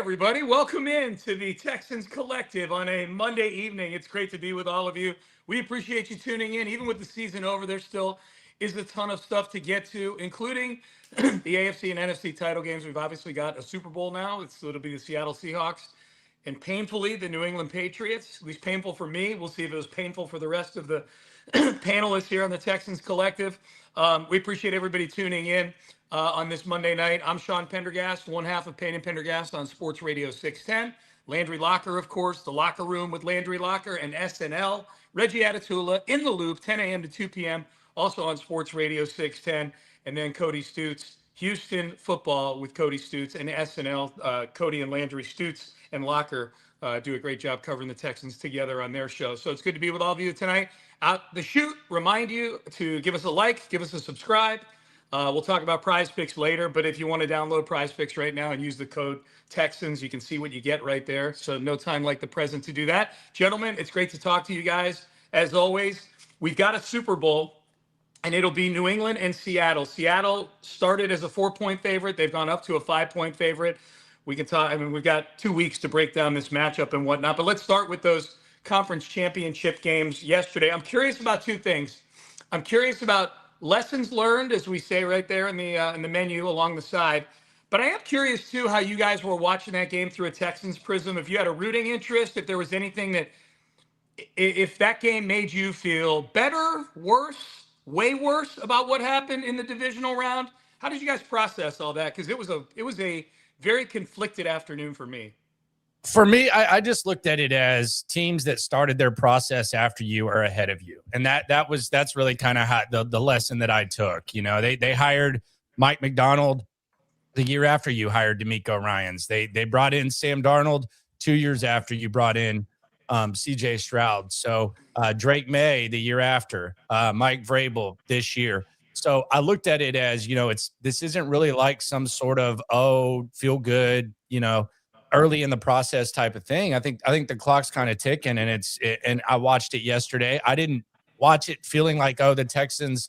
everybody. Welcome in to the Texans Collective on a Monday evening. It's great to be with all of you. We appreciate you tuning in. Even with the season over, there still is a ton of stuff to get to, including the AFC and NFC title games. We've obviously got a Super Bowl now. It'll be the Seattle Seahawks and painfully the New England Patriots. At least painful for me. We'll see if it was painful for the rest of the panelists here on the Texans Collective. We appreciate everybody tuning in on this Monday night. I'm Sean Pendergast, one half of Payne and Pendergast on Sports Radio 610. Landry Locker, of course, The Locker Room with Landry Locker and SNL. Reggie Atatula in the loop, 10 a.m. to 2 p.m., also on Sports Radio 610. And then Cody Stutes, Houston football with Cody Stutes and SNL. Cody and Landry Stutes and Locker do a great job covering the Texans together on their show. So it's good to be with all of you tonight. Out the chute, remind you to give us a like, give us a subscribe. We'll talk about PrizePicks later, but if you want to download PrizePicks right now and use the code Texans, you can see what you get right there. So no time like the present to do that. Gentlemen, it's great to talk to you guys. As always, we've got a Super Bowl, and it'll be New England and Seattle. Seattle started as a 4-point favorite. They've gone up to a 5-point favorite. We can talk. I mean, we've got 2 weeks to break down this matchup and whatnot, but let's start with those conference championship games yesterday. I'm curious about two things. I'm curious about lessons learned, as we say right there in the menu along the side. But I am curious, too, how you guys were watching that game through a Texans prism. If you had a rooting interest, if there was anything that, if that game made you feel better, worse, way worse about what happened in the divisional round. How did you guys process all that? Because it was a very conflicted afternoon for me. For me, I just looked at it as teams that started their process after you are ahead of you. And that's really kind of how the lesson that I took. You know, they hired Mike McDonald the year after you hired DeMeco Ryans. They brought in Sam Darnold 2 years after you brought in CJ Stroud. So Drake May the year after, Mike Vrabel this year. So I looked at it as, you know, this isn't really like some sort of, feel good, you know, early in the process type of thing. I think the clock's kind of ticking, and and I watched it yesterday. I didn't watch it feeling like, the Texans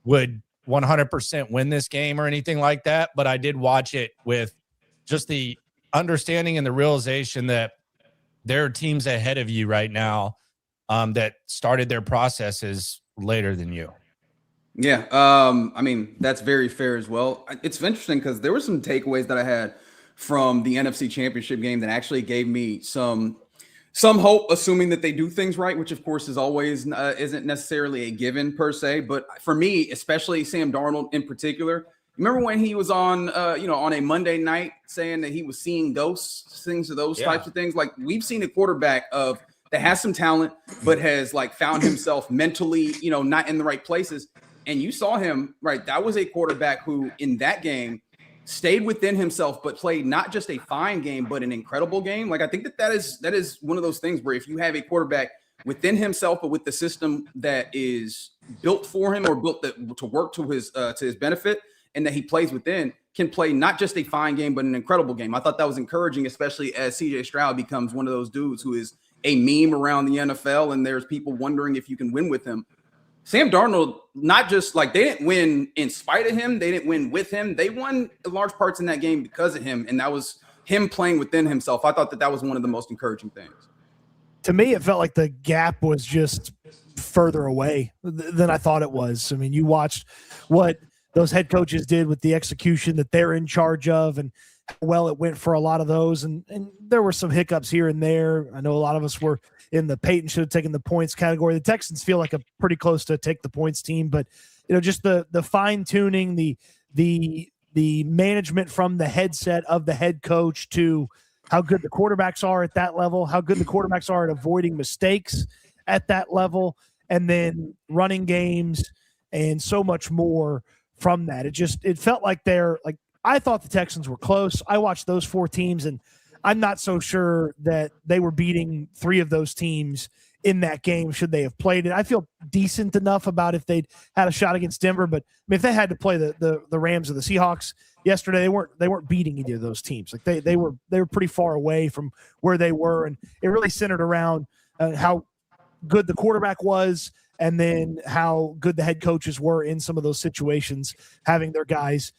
would 100% win this game or anything like that. But I did watch it with just the understanding and the realization that there are teams ahead of you right now that started their processes later than you. Yeah. I mean, that's very fair as well. It's interesting because there were some takeaways that I had from the NFC Championship game that actually gave me some hope, assuming that they do things right, which of course is always isn't necessarily a given per se. But for me, especially Sam Darnold in particular, remember when he was on on a Monday night saying that he was seeing those things or those types of things? Like, we've seen a quarterback that has some talent, but has found himself mentally, not in the right places. And you saw him, right? That was a quarterback who in that game stayed within himself, but played not just a fine game, but an incredible game. Like, I think that is one of those things where if you have a quarterback within himself, but with the system that is built for him or built to work to his benefit, and that he plays within, can play not just a fine game, but an incredible game. I thought that was encouraging, especially as CJ Stroud becomes one of those dudes who is a meme around the NFL, and there's people wondering if you can win with him. Sam Darnold, not just they didn't win in spite of him. They didn't win with him. They won large parts in that game because of him. And that was him playing within himself. I thought that was one of the most encouraging things. To me, it felt like the gap was just further away than I thought it was. I mean, you watched what those head coaches did with the execution that they're in charge of, and how well it went for a lot of those. And there were some hiccups here and there. I know a lot of us were in the Peyton should have taken the points category. The Texans feel like a pretty close to take the points team, but just the fine tuning, the management from the headset of the head coach to how good the quarterbacks are at that level, how good the quarterbacks are at avoiding mistakes at that level, and then running games and so much more from that. It felt like I thought the Texans were close. I watched those four teams, and I'm not so sure that they were beating three of those teams in that game should they have played it. I feel decent enough about if they'd had a shot against Denver, but I mean, if they had to play the Rams or the Seahawks yesterday, they weren't beating either of those teams. Like they were pretty far away from where they were, and it really centered around how good the quarterback was, and then how good the head coaches were in some of those situations, having their guys,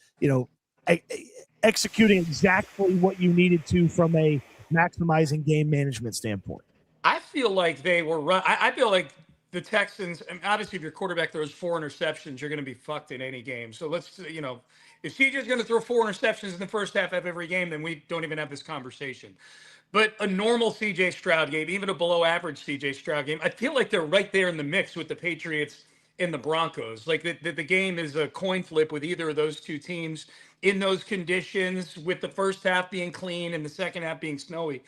executing exactly what you needed to from a maximizing game management standpoint. I feel like they were run. I feel like the Texans, and obviously if your quarterback throws 4 interceptions, you're going to be fucked in any game. So let's, if CJ's going to throw 4 interceptions in the first half of every game, then we don't even have this conversation. But a normal CJ Stroud game, even a below average CJ Stroud game, I feel like they're right there in the mix with the Patriots and the Broncos. Like the game is a coin flip with either of those two teams in those conditions, with the first half being clean and the second half being snowy.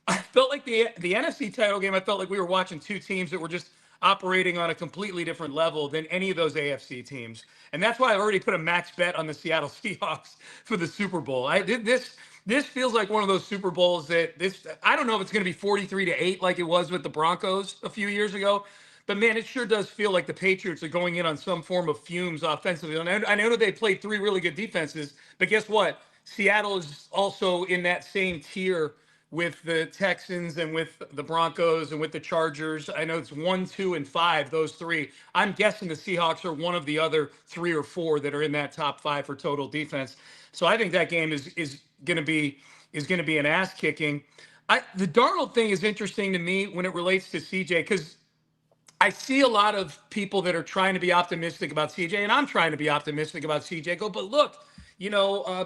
I felt like the NFC title game, I felt like we were watching two teams that were just operating on a completely different level than any of those AFC teams. And that's why I already put a max bet on the Seattle Seahawks for the Super Bowl. I did this feels like one of those Super Bowls that I don't know if it's going to be 43-8 like it was with the Broncos a few years ago, but man, it sure does feel like the Patriots are going in on some form of fumes offensively. And I know they played 3 really good defenses, but guess what? Seattle is also in that same tier with the Texans and with the Broncos and with the Chargers. I know it's 1, 2, and 5, those 3. I'm guessing the Seahawks are one of the other 3 or 4 that are in that top 5 for total defense. So I think that game is going to be an ass kicking. The Darnold thing is interesting to me when it relates to CJ, because I see a lot of people that are trying to be optimistic about CJ, and I'm trying to be optimistic about CJ. But look,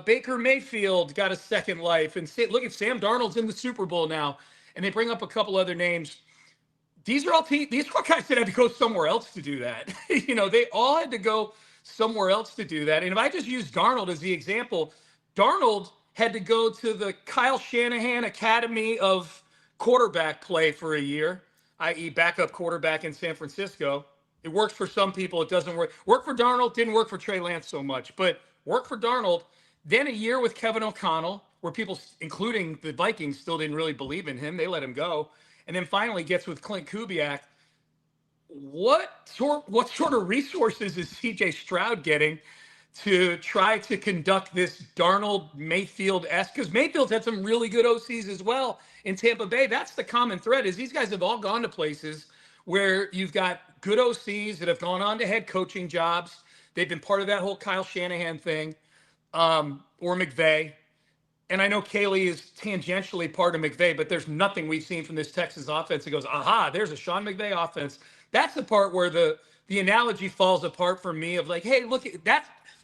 Baker Mayfield got a second life, and look at Sam Darnold's in the Super Bowl now, and they bring up a couple other names. These are all guys that had to go somewhere else to do that. They all had to go somewhere else to do that. And if I just use Darnold as the example, Darnold had to go to the Kyle Shanahan Academy of quarterback play for a year, i.e. backup quarterback in San Francisco. It works for some people. It doesn't work. Work for Darnold, didn't work for Trey Lance so much, but work for Darnold. Then a year with Kevin O'Connell, where people, including the Vikings, still didn't really believe in him. They let him go. And then finally gets with Clint Kubiak. What sort of resources is CJ Stroud getting to try to conduct this Darnold Mayfield-esque? Because Mayfield's had some really good OCs as well in Tampa Bay. That's the common thread, is these guys have all gone to places where you've got good OCs that have gone on to head coaching jobs. They've been part of that whole Kyle Shanahan thing, or McVay. And I know Kaylee is tangentially part of McVay, but there's nothing we've seen from this Texas offense that goes, aha, there's a Sean McVay offense. That's the part where the analogy falls apart for me of like, hey, look,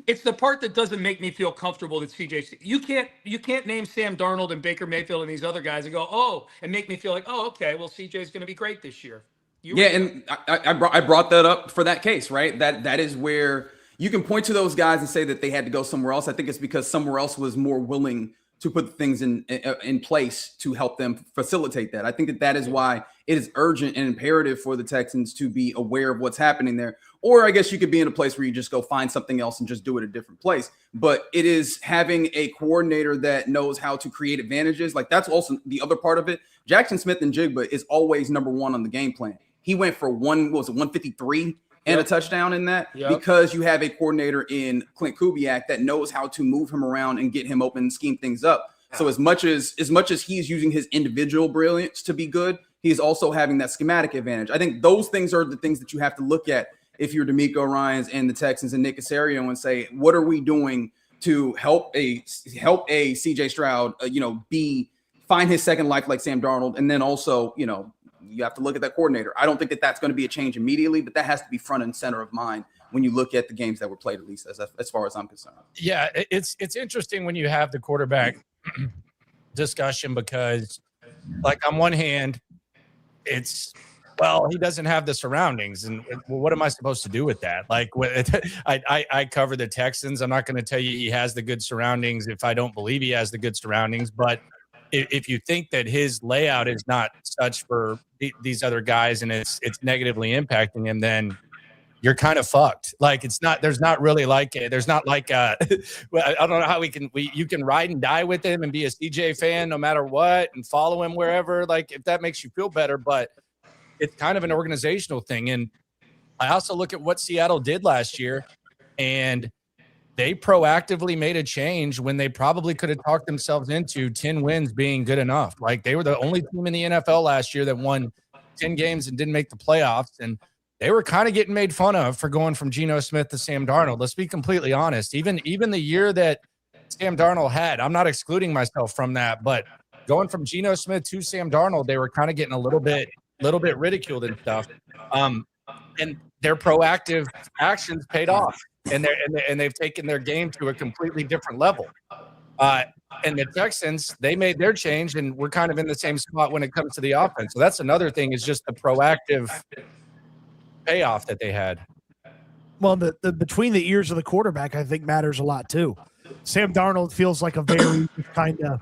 it's the part that doesn't make me feel comfortable that CJ. You can't name Sam Darnold and Baker Mayfield and these other guys and go, oh, and make me feel like, oh, okay, well, CJ's going to be great this year. And I brought that up for that case, right? That is where you can point to those guys and say that they had to go somewhere else. I think it's because somewhere else was more willing to put things in place to help them facilitate that. I think that is why it is urgent and imperative for the Texans to be aware of what's happening there. Or I guess you could be in a place where you just go find something else and just do it a different place. But it is having a coordinator that knows how to create advantages. Like, that's also the other part of it. Jackson Smith and Jigba is always number one on the game plan. He went for 153 and a touchdown in that, because you have a coordinator in Clint Kubiak that knows how to move him around and get him open and scheme things up. So as much as he's using his individual brilliance to be good, he's also having that schematic advantage. I think those things are the things that you have to look at if you're D'Amico Ryans and the Texans and Nick Caserio, and say, what are we doing to help a CJ Stroud, find his second life like Sam Darnold, and then also, you have to look at that coordinator. I don't think that that's going to be a change immediately, but that has to be front and center of mind when you look at the games that were played, at least as far as I'm concerned. Yeah, it's interesting when you have the quarterback discussion, because, like, on one hand, he doesn't have the surroundings, and what am I supposed to do with that? Like, I cover the Texans. I'm not going to tell you he has the good surroundings if I don't believe he has the good surroundings, but if you think that his layout is not such for these other guys and it's negatively impacting him, then you're kind of fucked. Like, there's not like I don't know how you can ride and die with him and be a CJ fan no matter what and follow him wherever, like, if that makes you feel better, but it's kind of an organizational thing. And I also look at what Seattle did last year, and they proactively made a change when they probably could have talked themselves into 10 wins being good enough. Like, they were the only team in the NFL last year that won 10 games and didn't make the playoffs. And they were kind of getting made fun of for going from Geno Smith to Sam Darnold. Let's be completely honest. Even the year that Sam Darnold had. I'm not excluding myself from that, but going from Geno Smith to Sam Darnold, they were kind of getting a little bit ridiculed and stuff. And their proactive actions paid off, and they've taken their game to a completely different level. And the Texans, they made their change, and we're kind of in the same spot when it comes to the offense. So that's another thing, is just the proactive payoff that they had. Well, the between the ears of the quarterback, I think, matters a lot too. Sam Darnold feels like a very kind of,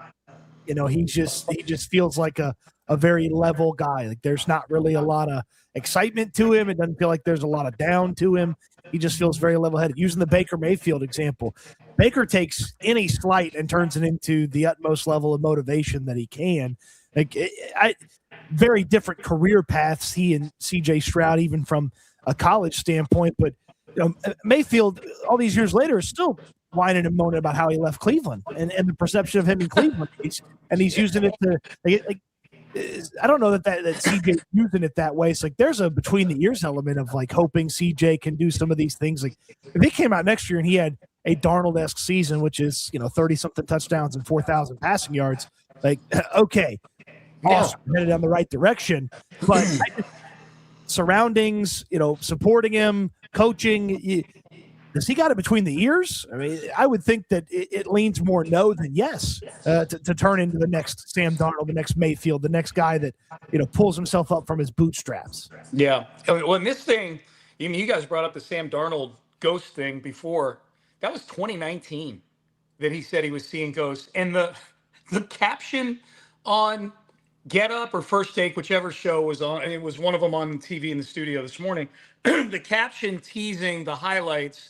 he just feels like a very level guy. Like there's not really a lot of excitement to him. It doesn't feel like there's a lot of down to him. He just feels very level-headed. Using the Baker Mayfield example, Baker takes any slight and turns it into the utmost level of motivation that he can. Like very different career paths, he and CJ Stroud, even from a college standpoint. But Mayfield, all these years later, is still whining and moaning about how he left Cleveland and the perception of him in Cleveland. He's using it to like. I don't know that CJ using it that way. It's like there's a between the ears element of like hoping CJ can do some of these things. Like if he came out next year and he had a Darnold-esque season, which is 30-something touchdowns and 4,000 passing yards, like okay, awesome, headed down the right direction. But surroundings, supporting him, coaching. Does he got it between the ears? I mean, I would think that it leans more no than yes to turn into the next Sam Darnold, the next Mayfield, the next guy that pulls himself up from his bootstraps. Yeah. Well, in this thing, you guys brought up the Sam Darnold ghost thing before. That was 2019 that he said he was seeing ghosts, and the caption on Get Up or First Take, whichever show was on, and it was one of them on TV in the studio this morning. The caption teasing the highlights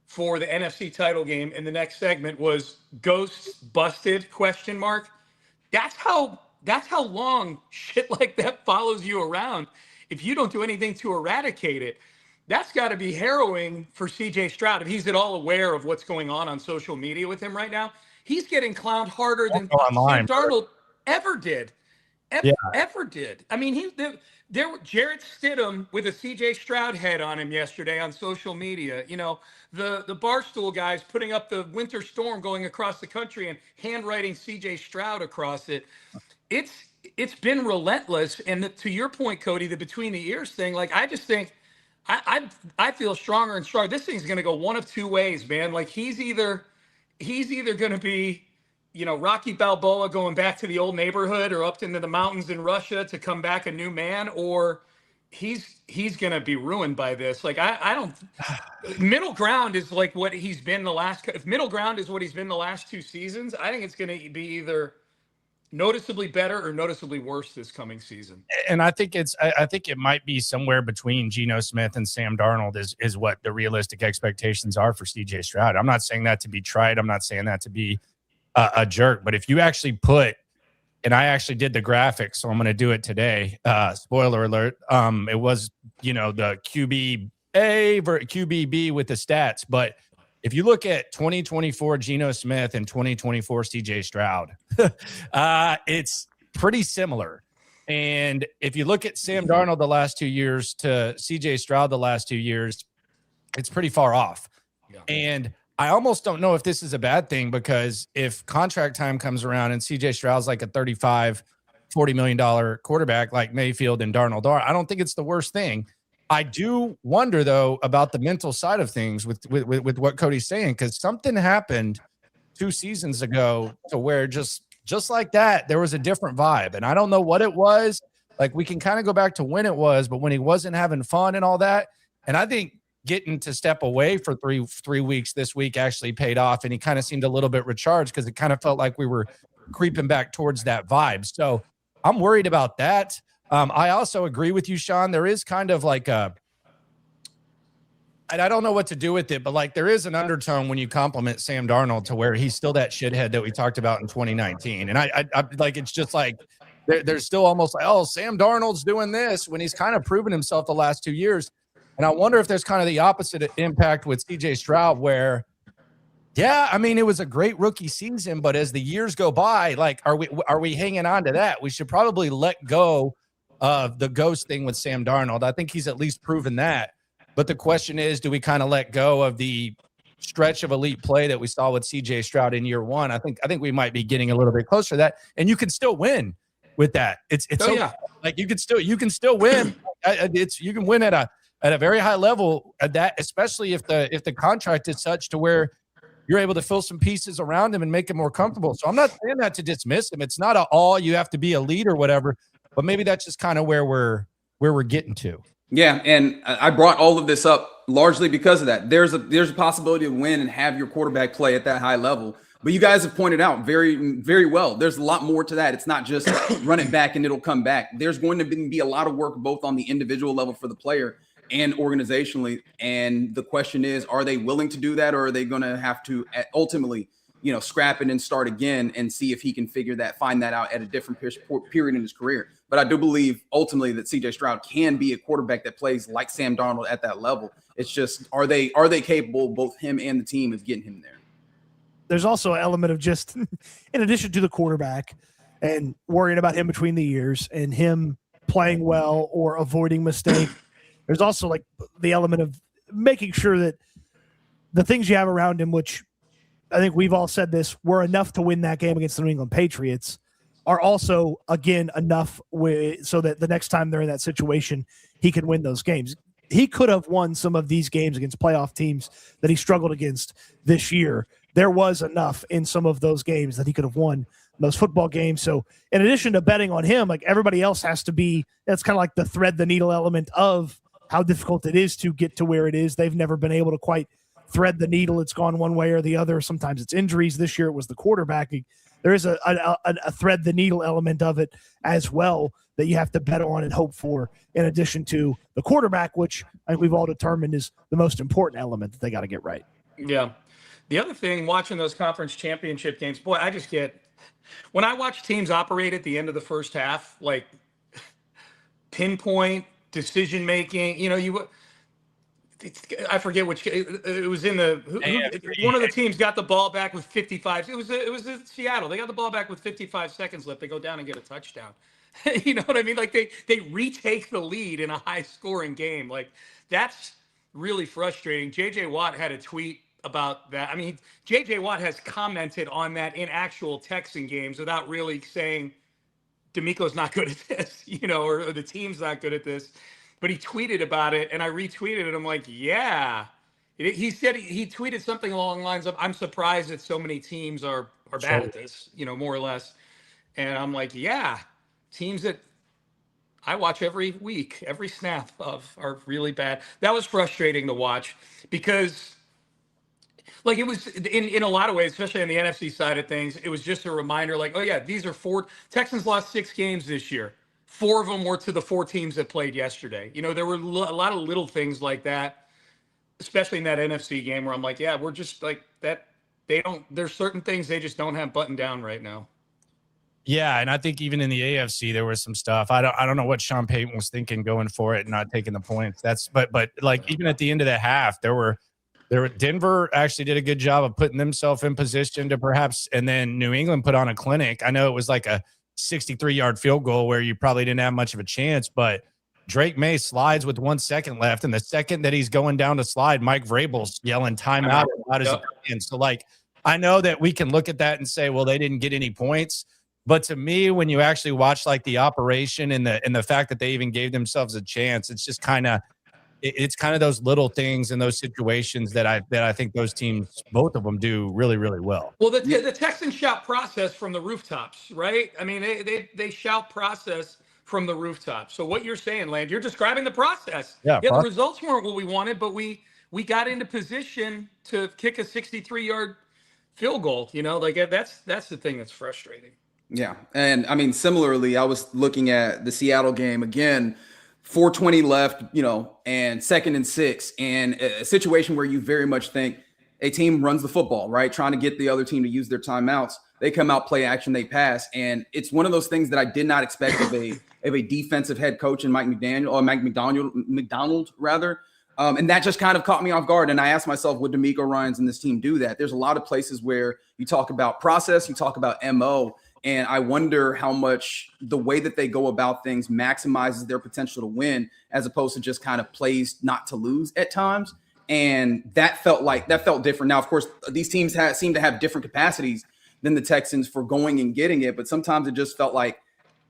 for the NFC title game in the next segment was "Ghosts Busted?" ? That's how long shit like that follows you around. If you don't do anything to eradicate it, that's got to be harrowing for CJ Stroud. If he's at all aware of what's going on social media with him right now, he's getting clowned harder than Sam Darnold ever did. Ever did. I mean, there Jarrett Stidham with a CJ Stroud head on him yesterday on social media. The Barstool guys putting up the winter storm going across the country and handwriting CJ Stroud across it. It's been relentless. And to your point, Cody, the between the ears thing, like I just think I feel stronger and stronger. This thing's gonna go one of two ways, man. Like he's either gonna be Rocky Balboa going back to the old neighborhood or up into the mountains in Russia to come back a new man, or he's going to be ruined by this. Like I don't middle ground is like what he's been if middle ground is what he's been the last 2 seasons, I think it's going to be either noticeably better or noticeably worse this coming season. And I think it might be somewhere between Geno Smith and Sam Darnold is what the realistic expectations are for CJ Stroud. I'm not saying that to be trite. I'm not saying that to be a jerk, but if you actually put, and I actually did the graphics, so I'm going to do it today. Spoiler alert. It was, the QBA or QBB with the stats, but if you look at 2024 Geno Smith and 2024 CJ Stroud, it's pretty similar. And if you look at Sam Darnold the last 2 years to CJ Stroud the last 2 years, it's pretty far off. Yeah. And I almost don't know if this is a bad thing, because if contract time comes around and CJ Stroud's like a $35, $40 million quarterback like Mayfield and Darnold are, I don't think it's the worst thing. I do wonder, though, about the mental side of things with what Cody's saying, because something happened 2 seasons ago to where just like that, there was a different vibe. And I don't know what it was. Like, we can kind of go back to when it was, but when he wasn't having fun and all that. And I think getting to step away for three weeks this week actually paid off, and he kind of seemed a little bit recharged, because it kind of felt like we were creeping back towards that vibe. So I'm worried about that. I also agree with you, Sean. There is kind of like and I don't know what to do with it, but like there is an undertone when you compliment Sam Darnold to where he's still that shithead that we talked about in 2019. And I like, it's just like there's still almost like, oh, Sam Darnold's doing this when he's kind of proven himself the last 2 years. And I wonder if there's kind of the opposite impact with CJ Stroud, where, yeah, I mean, it was a great rookie season, but as the years go by, like, are we hanging on to that? We should probably let go of the ghost thing with Sam Darnold. I think he's at least proven that. But the question is, do we kind of let go of the stretch of elite play that we saw with CJ Stroud in year one, I think we might be getting a little bit closer to that. And you can still win with that. It's like you can still win. You can win at a very high level at that, especially if the contract is such to where you're able to fill some pieces around him and make him more comfortable. So I'm not saying that to dismiss him. It's not all you have to be a lead or whatever, but maybe that's just kind of where we're getting to. Yeah, and I brought all of this up largely because of that. There's a possibility to win and have your quarterback play at that high level. But you guys have pointed out very, very well, there's a lot more to that. It's not just run it back and it'll come back. There's going to be a lot of work both on the individual level for the player and organizationally. And the question is, are they willing to do that, or are they going to have to ultimately, scrap it and start again and see if he can find that out at a different period in his career? But I do believe ultimately that CJ Stroud can be a quarterback that plays like Sam Darnold at that level. It's just, are they capable, both him and the team, of getting him there? There's also an element of just, in addition to the quarterback and worrying about him between the years and him playing well or avoiding mistakes, there's also like the element of making sure that the things you have around him, which I think we've all said this, were enough to win that game against the New England Patriots, are also, again, enough so that the next time they're in that situation, he can win those games. He could have won some of these games against playoff teams that he struggled against this year. There was enough in some of those games that he could have won those football games. So in addition to betting on him, like everybody else has to be, that's kind of like the thread the needle element of how difficult it is to get to where it is. They've never been able to quite thread the needle. It's gone one way or the other. Sometimes it's injuries. This year it was the quarterbacking. There is a thread the needle element of it as well that you have to bet on and hope for, in addition to the quarterback, which I think we've all determined is the most important element that they got to get right. Yeah. The other thing, watching those conference championship games, boy, I just get, when I watch teams operate at the end of the first half, like pinpoint decision making, I forget which, it was in one of the teams got the ball back with 55. It was in Seattle. They got the ball back with 55 seconds left. They go down and get a touchdown. You know what I mean? Like they retake the lead in a high scoring game. Like that's really frustrating. JJ Watt had a tweet about that. I mean, JJ Watt has commented on that in actual Texan games without really saying DeMeco's not good at this, or the team's not good at this. But he tweeted about it, and I retweeted it. I'm like, yeah. He said he tweeted something along the lines of, "I'm surprised that so many teams are bad at this," more or less. And I'm like, yeah, teams that I watch every week, every snap of, are really bad. That was frustrating to watch because, like, it was in a lot of ways, especially on the NFC side of things, it was just a reminder, like, oh yeah, these are Texans lost 6 games this year. 4 of them were to the 4 teams that played yesterday. There were a lot of little things like that, especially in that NFC game where I'm like, yeah, we're just like that. There's certain things they just don't have buttoned down right now. Yeah, and I think even in the AFC there was some stuff. I don't know what Sean Payton was thinking going for it and not taking the points. But like even at the end of the half, Denver actually did a good job of putting themselves in position to perhaps, and then New England put on a clinic. I know it was like a 63-yard field goal where you probably didn't have much of a chance, but Drake May slides with 1 second left, and the second that he's going down to slide, Mike Vrabel's yelling timeout out his opinion. So, like, I know that we can look at that and say, well, they didn't get any points, but to me, when you actually watch like the operation and the fact that they even gave themselves a chance, it's just kind of those little things in those situations that I think those teams, both of them, do really, really well. Well, the Texans shout process from the rooftops, right? I mean, they shout process from the rooftops. So what you're saying, Land, you're describing the process. Yeah, the results weren't what we wanted, but we got into position to kick a 63-yard field goal. Like that's the thing that's frustrating. Yeah, and I mean, similarly, I was looking at the Seattle game again. 4:20 left, and 2nd and 6, and a situation where you very much think a team runs the football, right? Trying to get the other team to use their timeouts. They come out, play action, they pass. And it's one of those things that I did not expect of a defensive head coach in Mike McDonald rather. And that just kind of caught me off guard. And I asked myself, would DeMeco Ryans and this team do that? There's a lot of places where you talk about process, you talk about MO, and I wonder how much the way that they go about things maximizes their potential to win as opposed to just kind of plays not to lose at times. And that felt different. Now, of course, these teams seem to have different capacities than the Texans for going and getting it. But sometimes it just felt like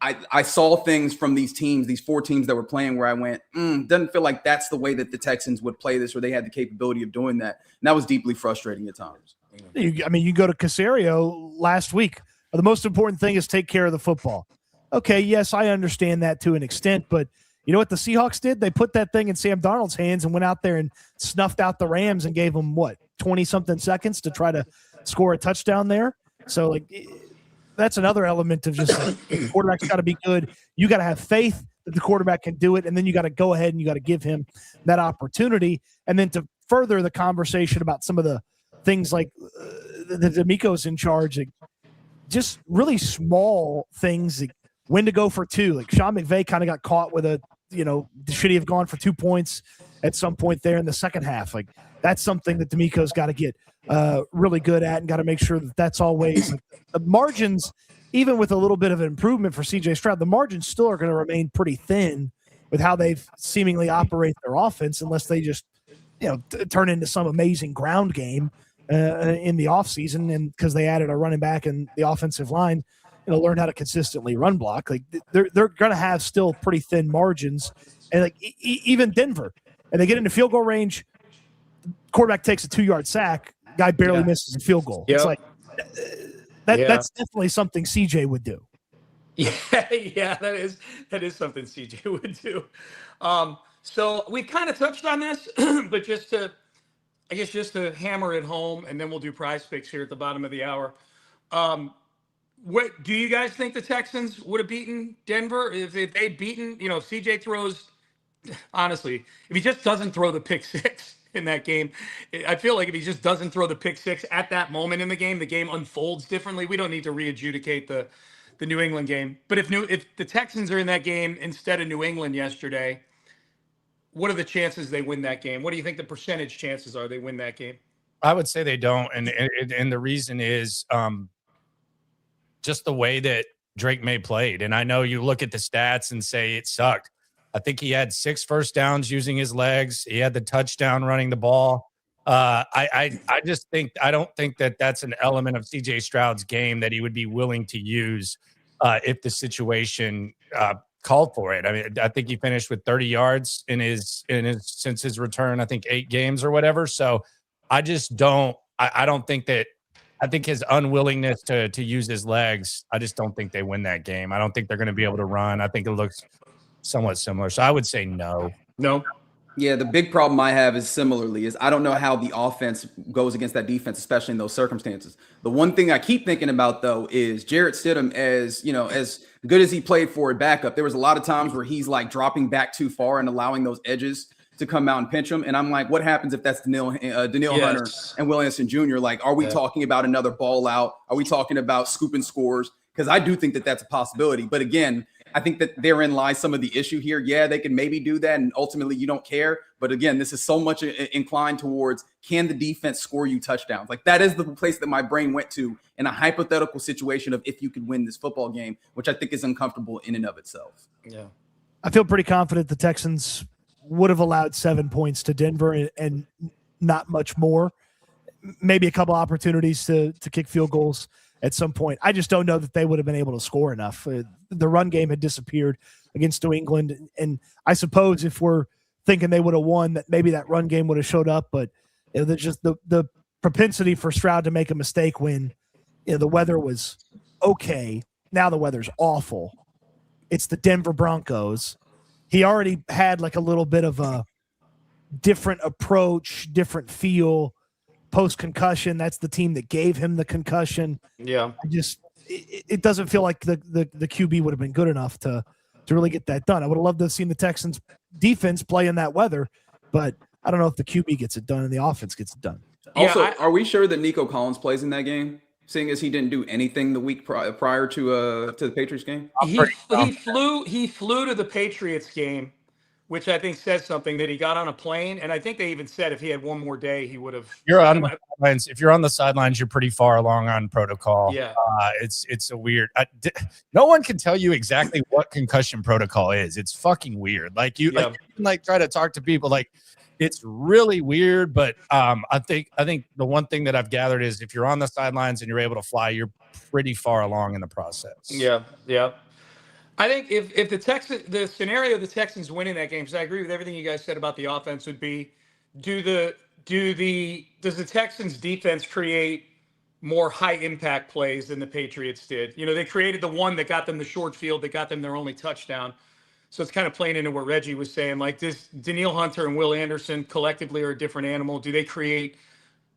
I saw things from these teams, these 4 teams that were playing, where I went, doesn't feel like that's the way that the Texans would play this, or they had the capability of doing that. And that was deeply frustrating at times. You go to Caserio last week. The most important thing is take care of the football. Okay, yes, I understand that to an extent, but you know what the Seahawks did? They put that thing in Sam Darnold's hands and went out there and snuffed out the Rams and gave them, 20-something seconds to try to score a touchdown there? So, that's another element of just the quarterback's got to be good. You got to have faith that the quarterback can do it, and then you got to go ahead and you got to give him that opportunity. And then to further the conversation about some of the things like the D'Amico's in charge, just really small things, when to go for 2. Like Sean McVay kind of got caught with should he have gone for 2 points at some point there in the second half? Like that's something that D'Amico's got to get really good at, and got to make sure that that's always the margins, even with a little bit of an improvement for CJ Stroud, the margins still are going to remain pretty thin with how they've seemingly operate their offense, unless they just, turn into some amazing ground game in the offseason. And because they added a running back and the offensive line, learn how to consistently run block. Like they're going to have still pretty thin margins. And even Denver, and they get into field goal range, quarterback takes a 2-yard sack, guy barely misses a field goal. Yep. It's like that's definitely something CJ would do. Yeah, that is something CJ would do. So we kind of touched on this, but just to hammer it home, and then we'll do PrizePicks here at the bottom of the hour. What do you guys think the Texans would have beaten Denver if they'd beaten? If CJ throws, honestly, if he just doesn't throw the pick 6 in that game, I feel like if he just doesn't throw the pick 6 at that moment in the game unfolds differently. We don't need to re-adjudicate the New England game. But if the Texans are in that game instead of New England yesterday, what are the chances they win that game? What do you think the percentage chances are they win that game? I would say they don't, and the reason is just the way that Drake May played. And I know you look at the stats and say it sucked. I think he had 6 first downs using his legs. He had the touchdown running the ball. I don't think that that's an element of CJ Stroud's game that he would be willing to use if the situation called for it. I mean, I think he finished with 30 yards since his return, I think 8 games or whatever. So I just don't, I don't think that, I think his unwillingness to use his legs, I just don't think they win that game. I don't think they're going to be able to run. I think it looks somewhat similar. So I would say no. Yeah, the big problem I have is I don't know how the offense goes against that defense, especially in those circumstances. The one thing I keep thinking about, though, is Jarrett Stidham, as good as he played for a backup, there was a lot of times where he's like dropping back too far and allowing those edges to come out and pinch him. And I'm like, what happens if that's Danielle Hunter and Will Anderson Jr.? Like, are we talking about another ball out? Are we talking about scooping scores? Because I do think that that's a possibility. But again, I think that therein lies some of the issue here. Yeah, they can maybe do that, and ultimately you don't care. But again, this is so much inclined towards, can the defense score you touchdowns? Like, that is the place that my brain went to in a hypothetical situation of if you could win this football game, which I think is uncomfortable in and of itself. Yeah, I feel pretty confident the Texans would have allowed 7 points to Denver and not much more. Maybe a couple opportunities to kick field goals at some point. I just don't know that they would have been able to score enough. The run game had disappeared against New England, and I suppose if we're thinking they would have won, that maybe that run game would have showed up. But there's just the propensity for Stroud to make a mistake when the weather was okay. Now the weather's awful. It's the Denver Broncos. He already had like a little bit of a different approach, different feel post-concussion. That's the team that gave him the concussion. Yeah. It doesn't feel like the QB would have been good enough to really get that done. I would have loved to have seen the Texans defense play in that weather, but I don't know if the QB gets it done and the offense gets it done. Also, are we sure that Nico Collins plays in that game? Seeing as he didn't do anything the week prior to the Patriots game? He flew to the Patriots game, which I think says something, that he got on a plane. And I think they even said if he had one more day, he would have. If you're on the sidelines, you're pretty far along on protocol. Yeah. It's a weird. No one can tell you exactly what concussion protocol is. It's fucking weird. Like you can try to talk to people like, It's really weird, but I think the one thing that I've gathered is if you're on the sidelines and you're able to fly, you're pretty far along in the process. Yeah. I think if the scenario the Texans winning that game, because I agree with everything you guys said about the offense, would be does the Texans defense create more high impact plays than the Patriots did? They created the one that got them the short field, that got them their only touchdown. So it's kind of playing into what Reggie was saying. Like this, Danielle Hunter and Will Anderson collectively are a different animal. Do they create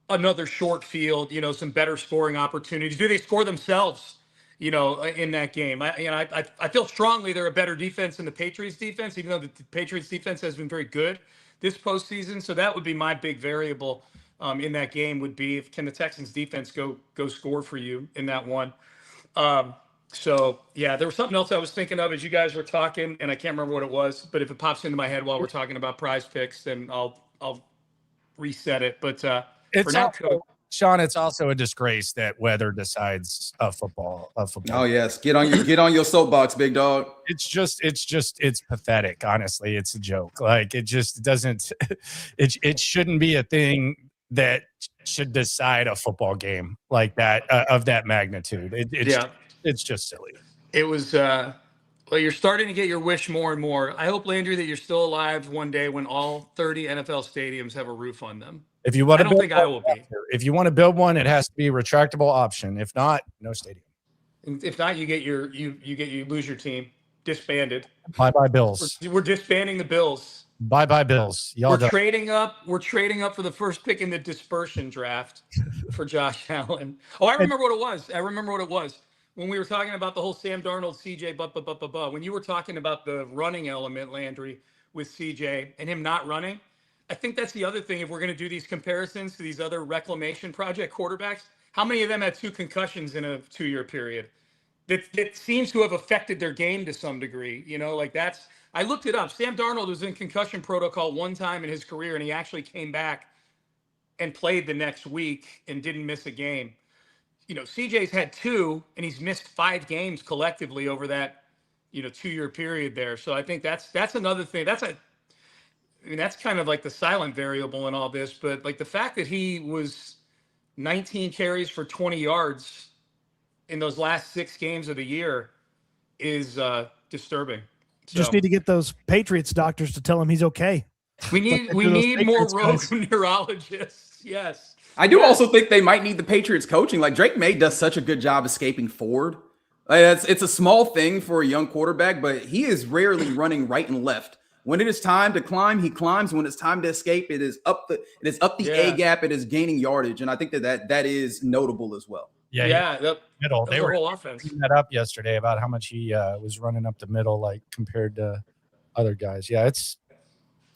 another short field, some better scoring opportunities? Do they score themselves, in that game? I feel strongly they're a better defense than the Patriots defense, even though the Patriots defense has been very good this postseason. So that would be my big variable in that game, would be can the Texans defense go score for you in that one? So yeah, there was something else I was thinking of as you guys were talking, and I can't remember what it was, but if it pops into my head while we're talking about PrizePicks, then I'll reset it. But it's for now, also, Sean, it's also a disgrace that weather decides a football. Oh yes, get on your soapbox, big dog. It's pathetic. Honestly, it's a joke. Like it just doesn't. It shouldn't be a thing that should decide a football game like that of that magnitude. It's just silly. It was well, you're starting to get your wish more and more. I hope, Landry, that you're still alive one day when all 30 NFL stadiums have a roof on them. If you want to, I don't think I will be. If you want to build one, it has to be a retractable option. If not, no stadium. If not, you lose your team, disbanded. Bye Bills. We're disbanding the Bills. Bye Bills. Y'all We're trading up. We're trading up for the first pick in the dispersion draft for Josh Allen. Oh, I remember what it was. When we were talking about the whole Sam Darnold, CJ, when you were talking about the running element, Landry, with CJ and him not running, I think that's the other thing. If we're going to do these comparisons to these other reclamation project quarterbacks, how many of them had 2 concussions in a 2-year period? That seems to have affected their game to some degree. I looked it up. Sam Darnold was in concussion protocol one time in his career, and he actually came back and played the next week and didn't miss a game. CJ's had 2, and he's missed 5 games collectively over that, 2-year period there. So I think that's another thing. That's kind of like the silent variable in all this. But like the fact that he was 19 carries for 20 yards in those last 6 games of the year is disturbing. So, just need to get those Patriots doctors to tell him he's okay. We need more rogue neurologists. Yes. I do also think they might need the Patriots coaching. Like Drake May does such a good job escaping forward. It's a small thing for a young quarterback, but he is rarely running right and left. When it is time to climb, he climbs. When it's time to escape, it is up the A gap. It is gaining yardage, and I think that is notable as well. Middle. They were whole offense. that up yesterday about how much he was running up the middle, like compared to other guys. Yeah, it's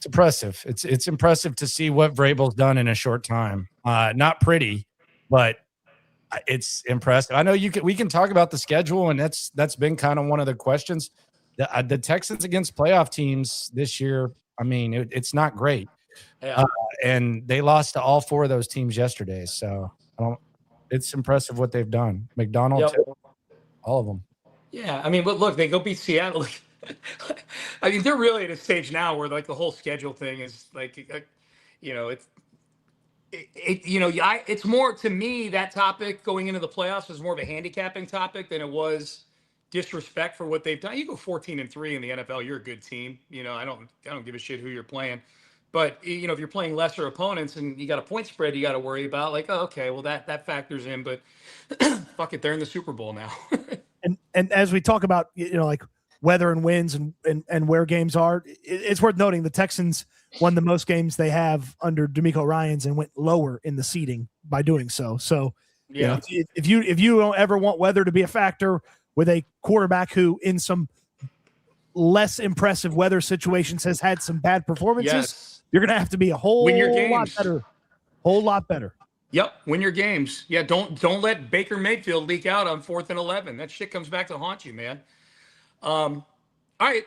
impressive. It's impressive to see what Vrabel's done in a short time. Not pretty, but it's impressive. I know we can talk about the schedule, and that's been kind of one of the questions. The Texans against playoff teams this year, I mean, it's not great. Yeah. And they lost to all 4 of those teams yesterday. So it's impressive what they've done. McDonald, too, all of them. Yeah, I mean, but look, they go beat Seattle. I mean, they're really at a stage now where like the whole schedule thing is like, it's more, to me, that topic going into the playoffs is more of a handicapping topic than it was disrespect for what they've done. You go 14-3 in the NFL, you're a good team. I don't give a shit who you're playing. But if you're playing lesser opponents and you got a point spread you got to worry about, like, oh, okay, well that factors in. But fuck it, they're in the Super Bowl now. and as we talk about like weather and winds and where games are, it's worth noting the Texans won the most games they have under DeMeco Ryans and went lower in the seeding by doing so. So yeah, if you don't ever want weather to be a factor with a quarterback who in some less impressive weather situations has had some bad performances, you're going to have to be a whole lot better. Yep, win your games. Yeah, don't let Baker Mayfield leak out on 4th and 11. That shit comes back to haunt you, man. All right,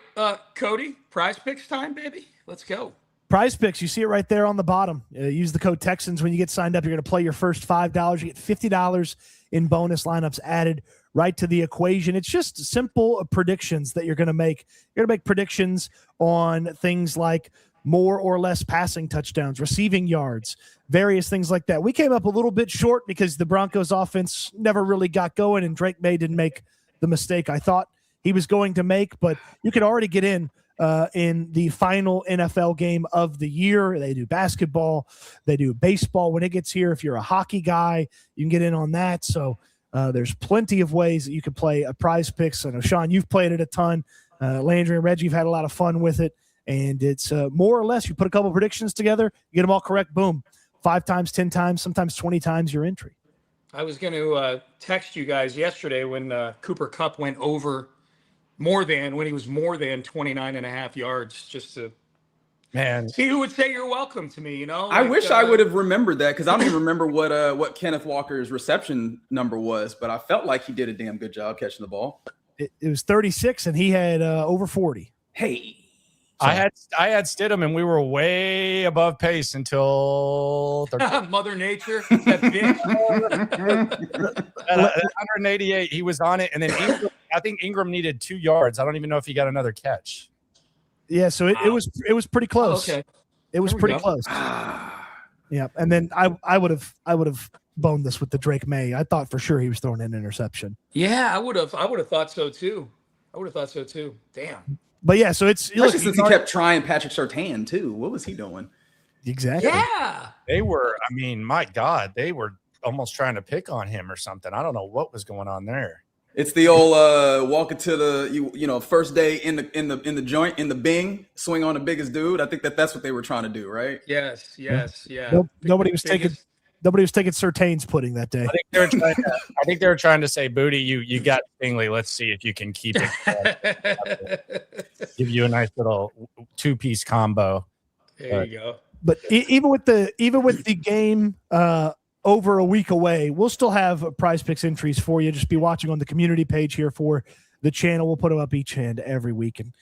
Cody, PrizePicks time, baby. Let's go. PrizePicks, you see it right there on the bottom. Use the code Texans when you get signed up. You're going to play your first $5. You get $50 in bonus lineups added right to the equation. It's just simple predictions that you're going to make. You're going to make predictions on things like more or less passing touchdowns, receiving yards, various things like that. We came up a little bit short because the Broncos offense never really got going, and Drake May didn't make the mistake I thought he was going to make, but you could already get in the final NFL game of the year. They do basketball, they do baseball when it gets here. If you're a hockey guy, you can get in on that. So there's plenty of ways that you can play a PrizePicks. I know, Sean, you've played it a ton. Landry and Reggie have had a lot of fun with it. And it's more or less, you put a couple predictions together, you get them all correct, boom, 5 times, 10 times, sometimes 20 times your entry. I was going to text you guys yesterday when Cooper Kupp went over when he was more than 29 and a half yards, just to see who would say you're welcome to me, you know? I wish I would have remembered that, because I don't even remember what Kenneth Walker's reception number was, but I felt like he did a damn good job catching the ball. It was 36, and he had over 40. Hey. So, I had Stidham, and we were way above pace until Mother Nature. That bitch. At 188, he was on it, and then I think Ingram needed 2 yards. I don't even know if he got another catch. Yeah, so it was pretty close. Okay, it was pretty close. Yeah, and then I would have boned this with the Drake May. I thought for sure he was throwing an interception. Yeah, I would have thought so too. Damn. But yeah, so it's especially since he kept trying Patrick Surtain too. What was he doing? Exactly. Yeah. They were, I mean, my God, they were almost trying to pick on him or something. I don't know what was going on there. It's the old walking to the first day in the joint in the Bing, swing on the biggest dude. I think that's what they were trying to do, right? Yes, yeah. Nobody was taking Surtain's pudding that day. I think they were trying to say, Booty, you got Stingley. Let's see if you can keep it. Give you a nice little 2-piece combo. There you go. But even with the game over a week away, we'll still have PrizePicks entries for you. Just be watching on the community page here for the channel. We'll put them up each and every week, and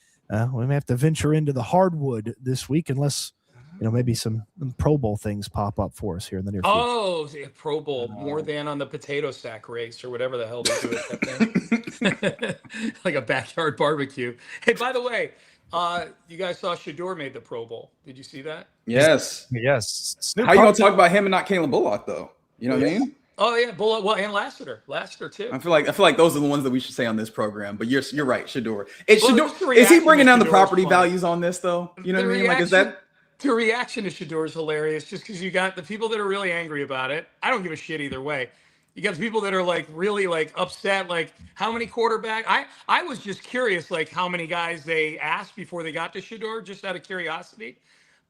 we may have to venture into the hardwood this week unless maybe some Pro Bowl things pop up for us here in the near future. Oh, Pro Bowl, more than on the potato sack race or whatever the hell they do with that thing. Like a backyard barbecue. Hey, by the way, you guys saw Shador made the Pro Bowl. Did you see that? Yes. Snoop How you gonna talk about him and not Caleb Bullock though? You know what I mean? Oh yeah, Bullock. Well, and Lassiter too. I feel like those are the ones that we should say on this program. But you're right, Shador. Is Shador, he bringing down the property values on this though? You know what I mean? Like, is that? The reaction to Shador is hilarious, just because you got the people that are really angry about it. I don't give a shit either way. You got the people that are like really like upset, like how many quarterback. I was just curious, like how many guys they asked before they got to Shador, just out of curiosity.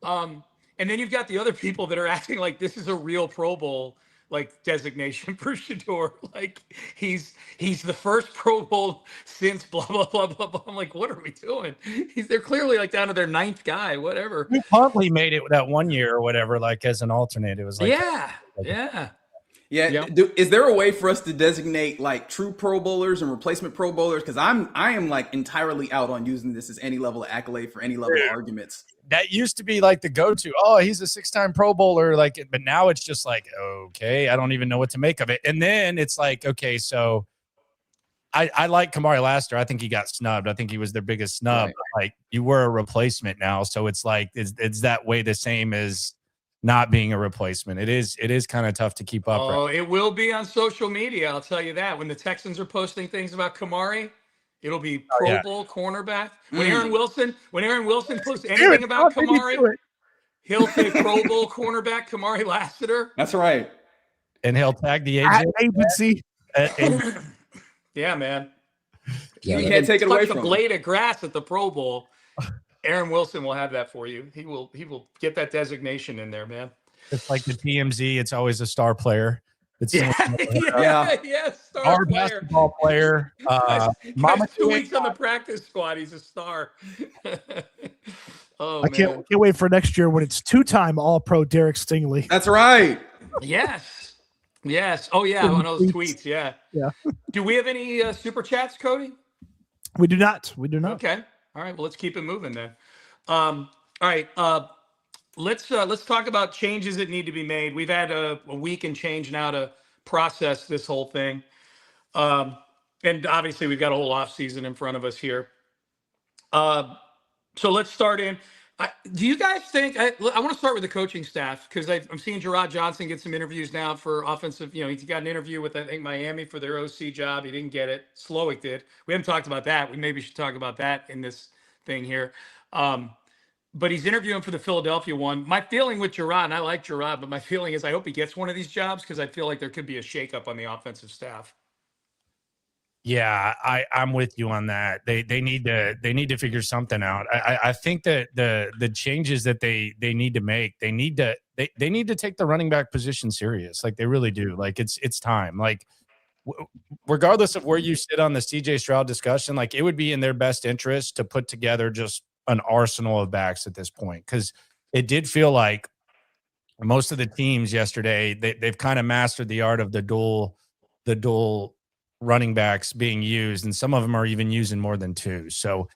And then you've got the other people that are acting like this is a real Pro Bowl like designation for Shador. Like he's the first Pro Bowl since blah blah blah blah blah. I'm like, what are we doing? They're clearly like down to their 9th guy, whatever. Huntley made it that one year or whatever, like as an alternate. It was like yeah. Is there a way for us to designate like true Pro Bowlers and replacement Pro Bowlers? Because I am like entirely out on using this as any level of accolade for any level of arguments. That used to be like the go-to. Oh, he's a 6-time Pro Bowler, like, but now it's just like, okay, I don't even know what to make of it. And then it's like, okay, so I like Kamari Lassiter. I think he got snubbed. I think he was their biggest snub. Right. Like, you were a replacement now, so it's like it's that way the same as not being a replacement. It is kind of tough to keep up. Oh, it will be on social media. I'll tell you that. When the Texans are posting things about Kamari, it'll be Pro Bowl cornerback. When Aaron Wilson posts anything about Kamari, he'll say Pro Bowl cornerback Kamari Lassiter. That's right. And he'll tag the agency. Yeah, man. You can't take it away from a blade of grass at the Pro Bowl. Aaron Wilson will have that for you. He will get that designation in there, man. It's like the TMZ. It's always a star player. It's star our player. Basketball player. Mama 2 weeks on the practice squad. He's a star. I can't wait for next year when it's 2-time All-Pro Derek Stingley. That's right. Yes. Oh yeah, on those tweets. Yeah. Do we have any super chats, Cody? We do not. Okay. All right. Well, let's keep it moving then. All right. Let's talk about changes that need to be made. We've had a week and change now to process this whole thing. And obviously we've got a whole offseason in front of us here. So let's start in. Do you guys think I want to start with the coaching staff because I'm seeing Gerard Johnson get some interviews now for offensive. He's got an interview with I think Miami for their OC job. He didn't get it. Slowik did. We haven't talked about that. We maybe should talk about that in this thing here. But he's interviewing for the Philadelphia one. My feeling with Gerard, and I like Gerard, but my feeling is I hope he gets one of these jobs because I feel like there could be a shakeup on the offensive staff. Yeah, I'm with you on that. They need to figure something out. I think that the changes that they need to make, they need to take the running back position serious. Like they really do. Like it's time. Like regardless of where you sit on the CJ Stroud discussion, like it would be in their best interest to put together just an arsenal of backs at this point. Because it did feel like most of the teams yesterday, they've kind of mastered the art of the dual running backs being used, and some of them are even using more than two. So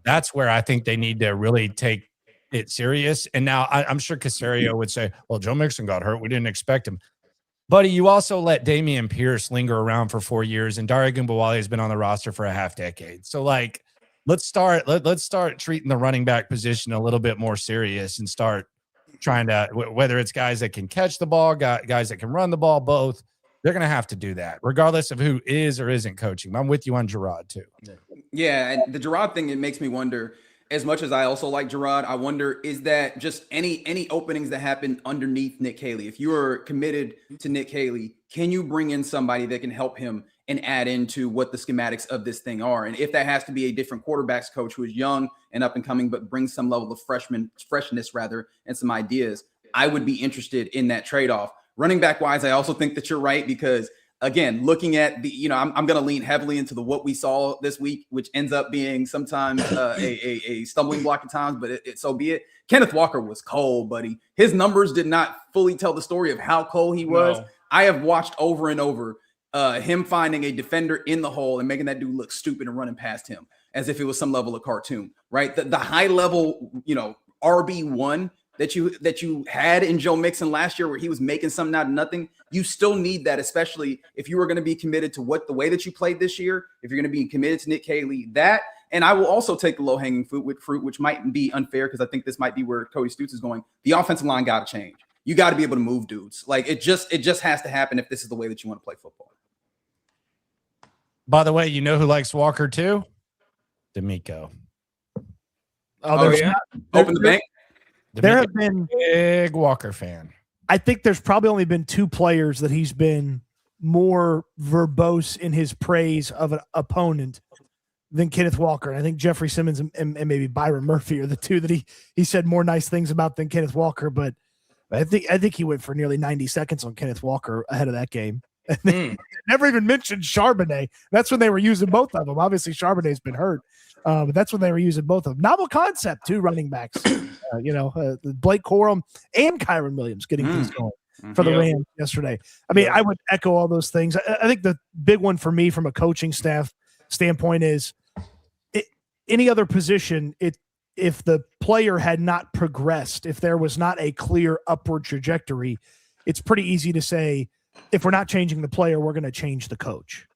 that's where I think they need to really take it serious. And now I'm sure Caserio would say, well, Joe Mixon got hurt. We didn't expect him. Buddy, you also let Dameon Pierce linger around for 4 years, and Dare Ogunbowale has been on the roster for a half decade. So like, let's start treating the running back position a little bit more serious and start trying to, whether it's guys that can catch the ball, guys that can run the ball, both. They're going to have to do that, regardless of who is or isn't coaching. I'm with you on Gerard, too. Yeah, and the Gerard thing, it makes me wonder, as much as I also like Gerard, I wonder, is that just any openings that happen underneath Nick Haley? If you are committed to Nick Haley, can you bring in somebody that can help him and add into what the schematics of this thing are? And if that has to be a different quarterbacks coach who is young and up and coming, but brings some level of freshness rather, and some ideas, I would be interested in that trade-off. Running back wise, I also think that you're right because, again, looking at the, I'm going to lean heavily into the what we saw this week, which ends up being sometimes a stumbling block at times, but so be it. Kenneth Walker was cold, buddy. His numbers did not fully tell the story of how cold he was. No. I have watched over and over him finding a defender in the hole and making that dude look stupid and running past him as if it was some level of cartoon, right? The high level, RB1 that you had in Joe Mixon last year where he was making something out of nothing, you still need that, especially if you were going to be committed to the way that you played this year, if you're going to be committed to Nick Haley, that, and I will also take the low-hanging fruit, which might be unfair because I think this might be where Cody Stutes is going. The offensive line got to change. You got to be able to move dudes. Like it just has to happen if this is the way that you want to play football. By the way, you know who likes Walker too? D'Amico. Oh yeah. Open the bank. There have been big Walker fan. I think there's probably only been two players that he's been more verbose in his praise of an opponent than Kenneth Walker. And I think Jeffrey Simmons and maybe Byron Murphy are the two that he said more nice things about than Kenneth Walker. But I think he went for nearly 90 seconds on Kenneth Walker ahead of that game. And never even mentioned Charbonnet. That's when they were using both of them. Obviously, Charbonnet's been hurt. But that's when they were using both of them. Novel concept, two running backs. Blake Corum and Kyron Williams getting things going for the Rams yesterday. I mean, I would echo all those things. I think the big one for me from a coaching staff standpoint is any other position, if the player had not progressed, if there was not a clear upward trajectory, it's pretty easy to say, if we're not changing the player, we're going to change the coach.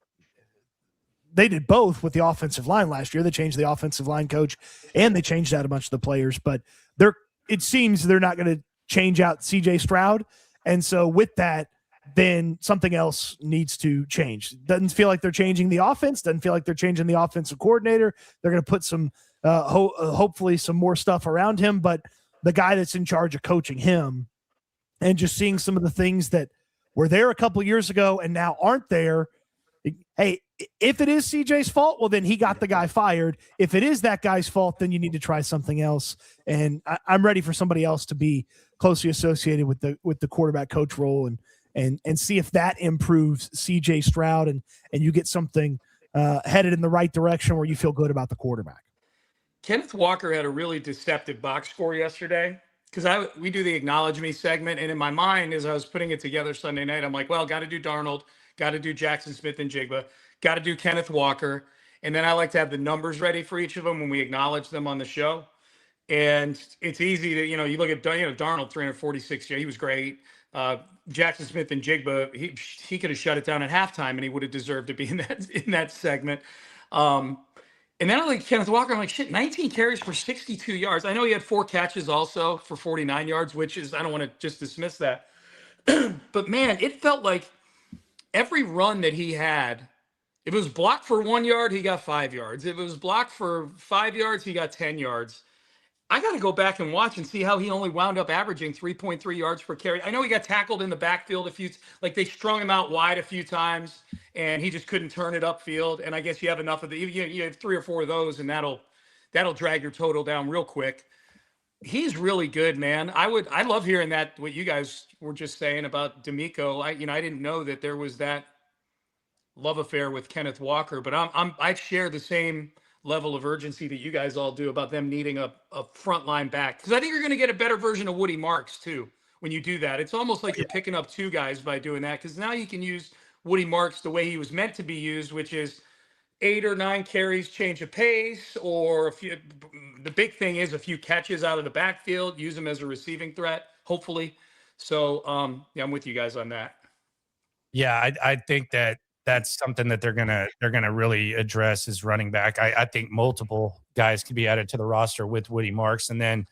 They did both with the offensive line last year. They changed the offensive line coach and they changed out a bunch of the players, but it seems they're not going to change out CJ Stroud. And so with that, then something else needs to change. Doesn't feel like they're changing the offense. Doesn't feel like they're changing the offensive coordinator. They're going to put some, hopefully some more stuff around him, but the guy that's in charge of coaching him and just seeing some of the things that were there a couple years ago and now aren't there. Hey, if it is CJ's fault, well, then he got the guy fired. If it is that guy's fault, then you need to try something else. And I'm ready for somebody else to be closely associated with the quarterback coach role and see if that improves CJ Stroud and you get something headed in the right direction where you feel good about the quarterback. Kenneth Walker had a really deceptive box score yesterday because we do the acknowledge me segment. And in my mind, as I was putting it together Sunday night, I'm like, well, got to do Darnold. Got to do Jackson Smith and Jigba. Got to do Kenneth Walker. And then I like to have the numbers ready for each of them when we acknowledge them on the show. And it's easy to, you look at, Darnold, 346. He was great. Jackson Smith and Jigba, he could have shut it down at halftime and he would have deserved to be in that segment. And then I like Kenneth Walker. I'm like, shit, 19 carries for 62 yards. I know he had 4 catches also for 49 yards, which is, I don't want to just dismiss that. But man, it felt like every run that he had, if it was blocked for 1 yard, he got 5 yards. If it was blocked for 5 yards, he got 10 yards. I got to go back and watch and see how he only wound up averaging 3.3 yards per carry. I know he got tackled in the backfield a few, like they strung him out wide a few times, and he just couldn't turn it upfield. And I guess you have enough of the, you have 3 or 4 of those, and that'll drag your total down real quick. He's really good, man. I love hearing that, what you guys were just saying about D'Amico. I didn't know that there was that love affair with Kenneth Walker, but I share the same level of urgency that you guys all do about them needing a frontline back, because I think you're going to get a better version of Woody Marks too when you do that. It's almost like you're picking up 2 guys by doing that, because now you can use Woody Marks the way he was meant to be used, which is 8 or 9 carries, change of pace, or the big thing is a few catches out of the backfield, use him as a receiving threat, hopefully. So yeah, I'm with you guys on that. Yeah, I think that's something that they're gonna really address is running back. I think multiple guys could be added to the roster with Woody Marks, and then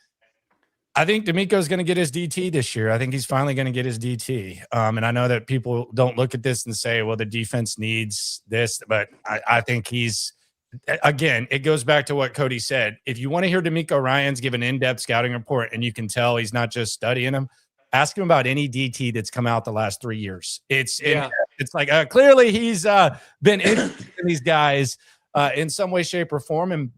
I think D'Amico's going to get his DT this year. I think he's finally going to get his DT. And I know that people don't look at this and say, well, the defense needs this, but I think he's, again, it goes back to what Cody said. If you want to hear D'Amico Ryans give an in-depth scouting report and you can tell he's not just studying them, ask him about any DT that's come out the last 3 years. It's like clearly he's been interested in these guys in some way, shape, or form. And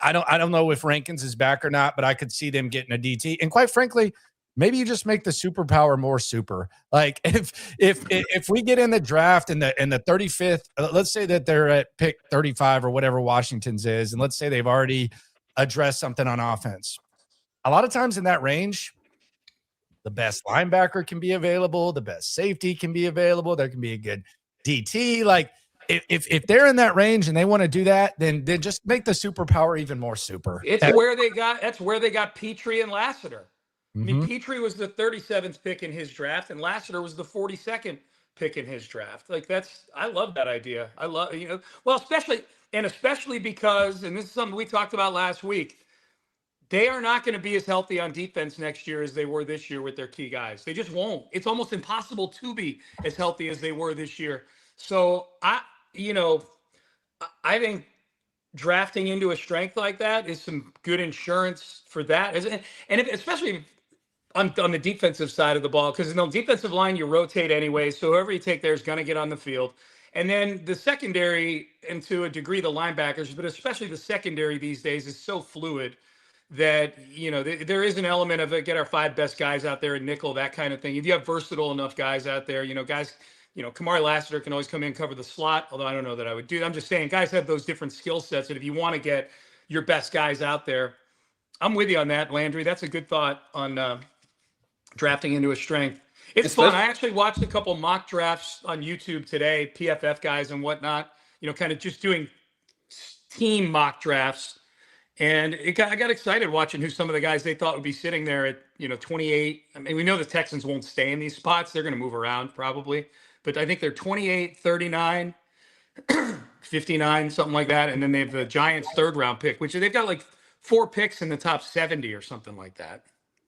I don't know if Rankins is back or not, but I could see them getting a DT. And quite frankly, maybe you just make the superpower more super. Like if we get in the draft in the 35th, let's say that they're at pick 35 or whatever Washington's is, and let's say they've already addressed something on offense. A lot of times in that range, the best linebacker can be available, the best safety can be available, there can be a good DT. Like if they're in that range and they want to do that, then just make the superpower even more super. That's where they got Petrie and Lassiter. I mean, Petrie was the 37th pick in his draft, and Lassiter was the 42nd pick in his draft. Like I love that idea. I love, well, especially because, and this is something we talked about last week, they are not going to be as healthy on defense next year as they were this year with their key guys. They just won't. It's almost impossible to be as healthy as they were this year. So I think drafting into a strength like that is some good insurance for that. And especially on the defensive side of the ball, because in the defensive line, you rotate anyway. So whoever you take there is going to get on the field. And then the secondary, and to a degree, the linebackers, but especially the secondary these days is so fluid that, there is an element of get our 5 best guys out there in nickel, that kind of thing. If you have versatile enough guys out there, guys, Kamari Lassiter can always come in and cover the slot, although I don't know that I would do that. I'm just saying guys have those different skill sets. And if you want to get your best guys out there, I'm with you on that, Landry. That's a good thought on drafting into a strength. It's fun. I actually watched a couple mock drafts on YouTube today, PFF guys and whatnot, kind of just doing team mock drafts. And I got excited watching who some of the guys they thought would be sitting there at, 28. I mean, we know the Texans won't stay in these spots. They're going to move around probably. But I think they're 28, 39, 59, something like that. And then they have the Giants 3rd round pick, which they've got like 4 picks in the top 70 or something like that.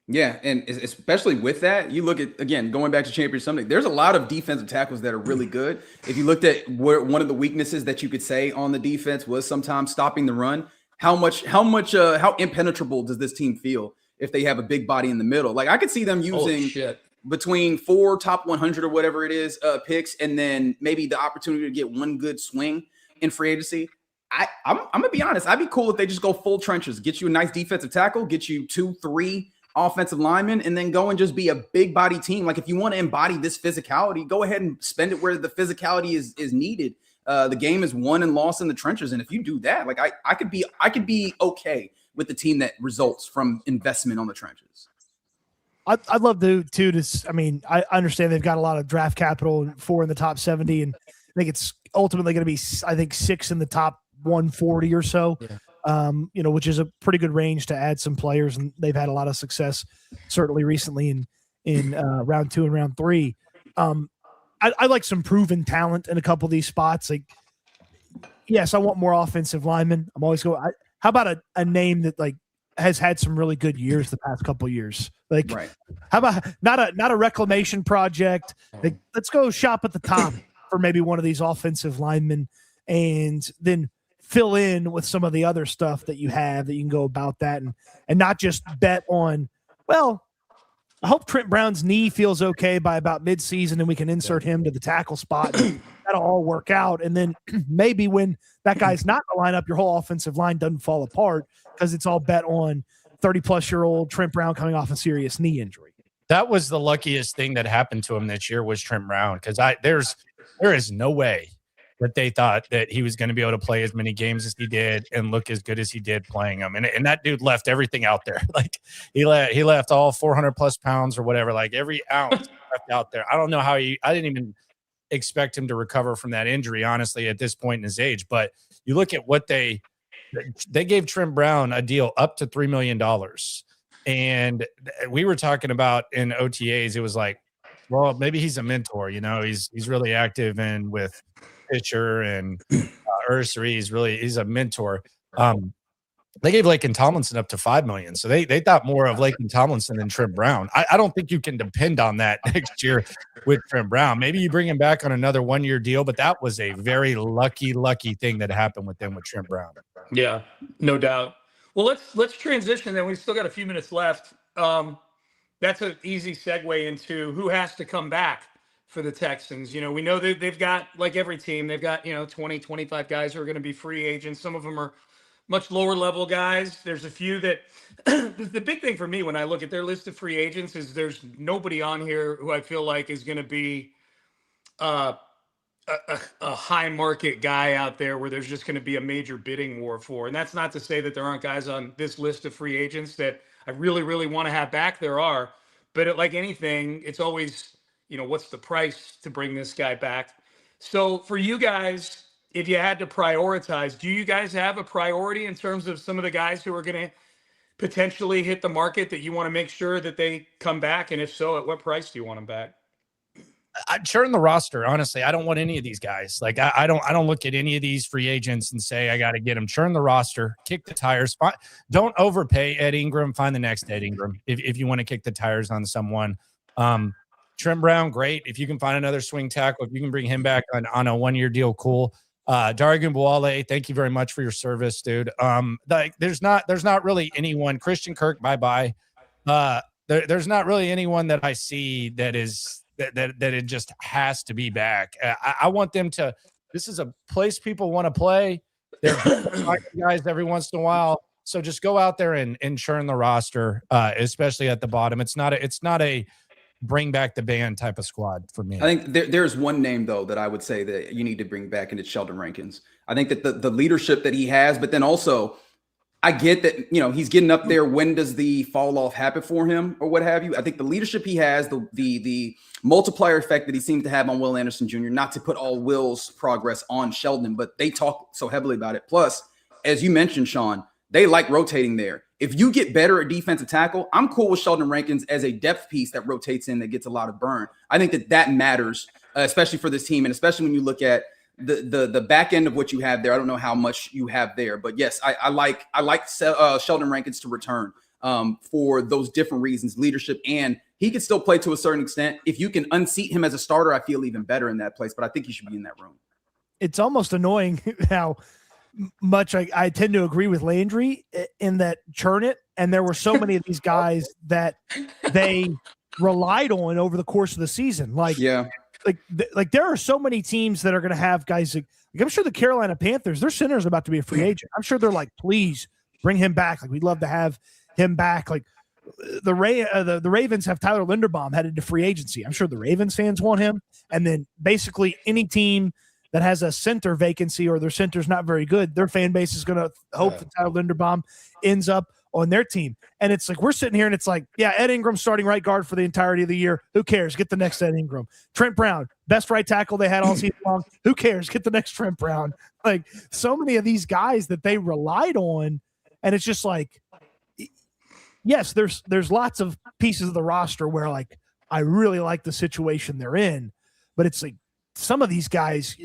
Yeah, and especially with that, you look at, again, going back to Champions Sunday, there's a lot of defensive tackles that are really good. If you looked at where one of the weaknesses that you could say on the defense was sometimes stopping the run, how impenetrable does this team feel if they have a big body in the middle? Like I could see them using between 4 top 100 or whatever it is picks, and then maybe the opportunity to get one good swing in free agency. I'm gonna be honest. I'd be cool if they just go full trenches, get you a nice defensive tackle, get you 2-3 offensive linemen, and then go and just be a big body team. Like if you want to embody this physicality, go ahead and spend it where the physicality is needed. The game is won and lost in the trenches, and if you do that, like I could be okay with the team that results from investment on the trenches. I'd love to. I mean, I understand they've got a lot of draft capital and 4 in the top 70, and I think it's ultimately going to be 6 in the top 140 or so. Yeah. Which is a pretty good range to add some players, and they've had a lot of success certainly recently in round 2 and round 3. I like some proven talent in a couple of these spots. Like yes, I want more offensive linemen. I'm always going. How about a name that like has had some really good years the past couple of years? Like, Right. how about not a reclamation project? Like, let's go shop at the top for maybe one of these offensive linemen, and then fill in with some of the other stuff that you have that you can go about that, and not just bet on. Well, I hope Trent Brown's knee feels okay by about midseason, and we can insert him to the tackle spot. That'll all work out. And then maybe when that guy's not in the lineup, your whole offensive line doesn't fall apart because it's all bet on 30-plus-year-old Trent Brown coming off a serious knee injury. That was the luckiest thing that happened to him this year was Trent Brown, because there is no way that they thought that he was going to be able to play as many games as he did and look as good as he did playing them. And that dude left everything out there. Like he left all 400 plus pounds or whatever, like every ounce left out there. I don't know how I didn't even expect him to recover from that injury, honestly, at this point in his age. But you look at what they gave Trent Brown a deal up to $3 million. And we were talking about in OTAs, it was like, well, maybe he's a mentor, he's really active and with pitcher and Ursary. He's a mentor. They gave Laken Tomlinson up to $5 million. So they thought more of Laken Tomlinson than Trent Brown. I don't think you can depend on that next year with Trent Brown. Maybe you bring him back on another 1-year deal, but that was a very lucky thing that happened with them with Trent Brown. Yeah, no doubt. Well, let's transition then. We've still got a few minutes left. That's an easy segue into who has to come back for the Texans. We know that they've got, like every team, they've got, 20, 25 guys who are going to be free agents. Some of them are much lower level guys. There's a few that the big thing for me when I look at their list of free agents is there's nobody on here who I feel like is going to be a high market guy out there where there's just going to be a major bidding war for. And that's not to say that there aren't guys on this list of free agents that I really, really want to have back. There are, but like anything, it's always, what's the price to bring this guy back? So for you guys, if you had to prioritize, do you guys have a priority in terms of some of the guys who are going to potentially hit the market that you want to make sure that they come back? And if so, at what price do you want them back? I'm churn the roster. Honestly, I don't want any of these guys. Like I don't look at any of these free agents and say, I got to get them. Churn the roster, kick the tires. Don't overpay Ed Ingram. Find the next Ed Ingram. If you want to kick the tires on someone, Trent Brown, great. If you can find another swing tackle, if you can bring him back on a 1-year deal, cool. Dargan Bouale, thank you very much for your service, dude. Like there's not really anyone. Christian Kirk, bye. There's not really anyone that I see that it just has to be back. I want them to. This is a place people want to play. They're guys every once in a while. So just go out there and churn the roster, especially at the bottom. It's not a bring back the band type of squad for me. I think there's one name though that I would say that you need to bring back, and it's Sheldon Rankins. I think that the leadership that he has, but then also I get that, he's getting up there. When does the fall off happen for him or what have you? I think the leadership he has, the multiplier effect that he seems to have on Will Anderson Jr., not to put all Will's progress on Sheldon, but they talk so heavily about it. Plus, as you mentioned, Sean, they like rotating there. If you get better at defensive tackle, I'm cool with Sheldon Rankins as a depth piece that rotates in, that gets a lot of burn. I think that matters, especially for this team, and especially when you look at the back end of what you have there. I don't know how much you have there, but yes, I like Sheldon Rankins to return for those different reasons, leadership, and he can still play to a certain extent. If you can unseat him as a starter, I feel even better in that place, but I think he should be in that room. It's almost annoying how much I tend to agree with Landry in that churn it. And there were so many of these guys that they relied on over the course of the season. Like there are so many teams that are going to have guys like I'm sure the Carolina Panthers, their center's about to be a free agent. I'm sure they're like, please bring him back. Like we'd love to have him back. Like the Ravens have Tyler Linderbaum headed to free agency. I'm sure the Ravens fans want him. And then basically any team that has a center vacancy or their center's not very good, their fan base is going to hope that Tyler Linderbaum ends up on their team. And it's like, we're sitting here and it's like, yeah, Ed Ingram starting right guard for the entirety of the year. Who cares? Get the next Ed Ingram. Trent Brown, best right tackle they had all season long. Who cares? Get the next Trent Brown. Like so many of these guys that they relied on. And it's just like, yes, there's lots of pieces of the roster where like, I really like the situation they're in, but it's like, some of these guys,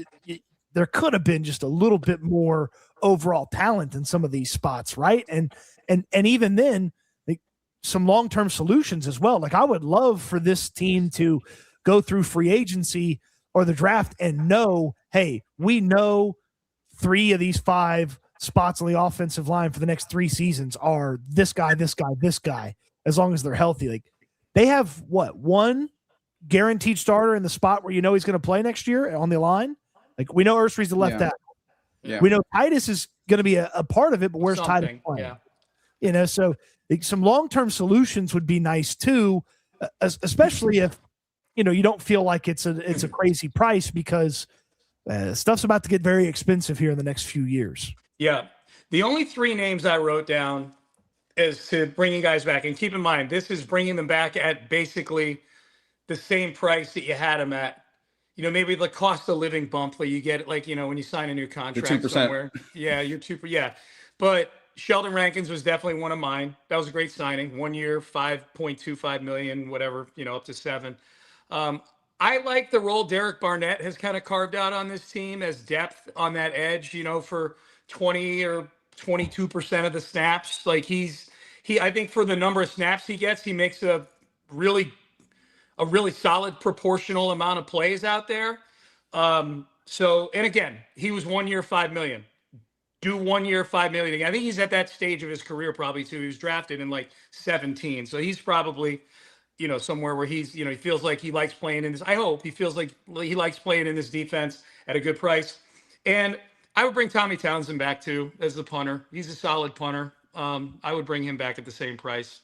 there could have been just a little bit more overall talent in some of these spots, right? And even then, like, some long-term solutions as well. Like, I would love for this team to go through free agency or the draft and know, hey, we know 3 of these 5 spots on the offensive line for the next 3 seasons are this guy, this guy, this guy, as long as they're healthy. Like, they have one guaranteed starter in the spot where you know he's going to play next year on the line. Like, we know Ursery's the left tackle. Yeah. We know Titus is going to be a part of it, but where's Titus playing? Yeah. You know, so like, some long-term solutions would be nice too, especially if, you know, you don't feel like it's a crazy price, because stuff's about to get very expensive here in the next few years. Yeah. The only 3 names I wrote down is to bring you guys back. And keep in mind, this is bringing them back at basically the same price that you had them at. You know, maybe the cost of living bump that you get, like, you know, when you sign a new contract 2%. somewhere. Yeah, you're 2%. Yeah. But Sheldon Rankins was definitely one of mine. That was a great signing. 1 year, $5.25 million, whatever, you know, up to 7. I like the role Derek Barnett has kind of carved out on this team as depth on that edge, you know, for 20 or 22% of the snaps. Like, I think for the number of snaps he gets, he makes a really solid proportional amount of plays out there. So, and again, he was 1 year, $5 million. Do 1 year, $5 million again. I think he's at that stage of his career probably too. He was drafted in like 17. So he's probably, you know, somewhere where he's, you know, he feels like he likes playing in this. I hope he feels like he likes playing in this defense at a good price. And I would bring Tommy Townsend back too as the punter. He's a solid punter. I would bring him back at the same price.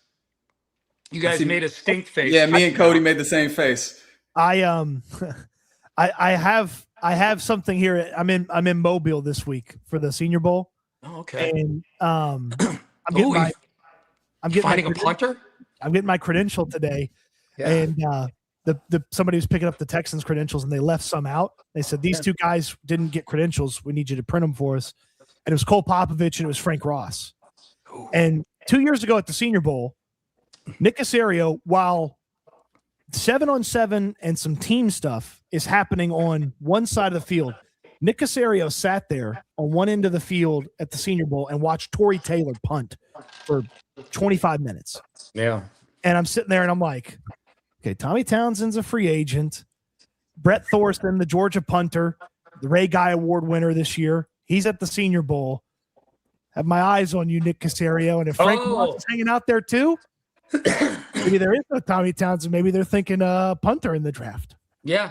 You guys made a stink face. Yeah, me and Cody made the same face. I have something here. I'm in Mobile this week for the Senior Bowl. Oh, okay. And I'm getting finding a punter. I'm getting my credential today, Yeah. and somebody was picking up the Texans credentials, and they left some out. They said, these 2 guys didn't get credentials. We need you to print them for us. And it was Cole Popovich and it was Frank Ross. And 2 years ago at the Senior Bowl, Nick Caserio, while 7-on-7 and some team stuff is happening on one side of the field, Nick Caserio sat there on one end of the field at the Senior Bowl and watched Torrey Taylor punt for 25 minutes. Yeah. And I'm sitting there and I'm like, okay, Tommy Townsend's a free agent. Brett Thorson, the Georgia punter, the Ray Guy Award winner this year, he's at the Senior Bowl. Have my eyes on you, Nick Caserio. And if Frank Ross is hanging out there too, maybe there is no Tommy Townsend. Maybe they're thinking punter in the draft. Yeah.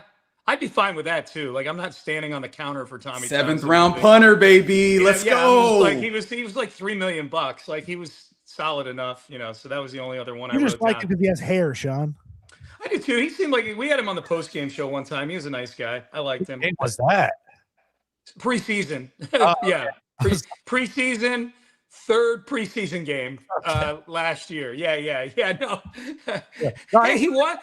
I'd be fine with that too. Like, I'm not standing on the counter for Tommy Townsend. 7th round punter, baby. Let's go. Like, he was like $3 million. Like, he was solid enough, you know. So that was the only other one I wrote just like down. it because he has hair, Sean. I do too. He seemed like we had him on the post game show one time. He was a nice guy. I liked him. What was that? Preseason. Yeah. Preseason. 3rd preseason game last year. Yeah. No. Hey, he was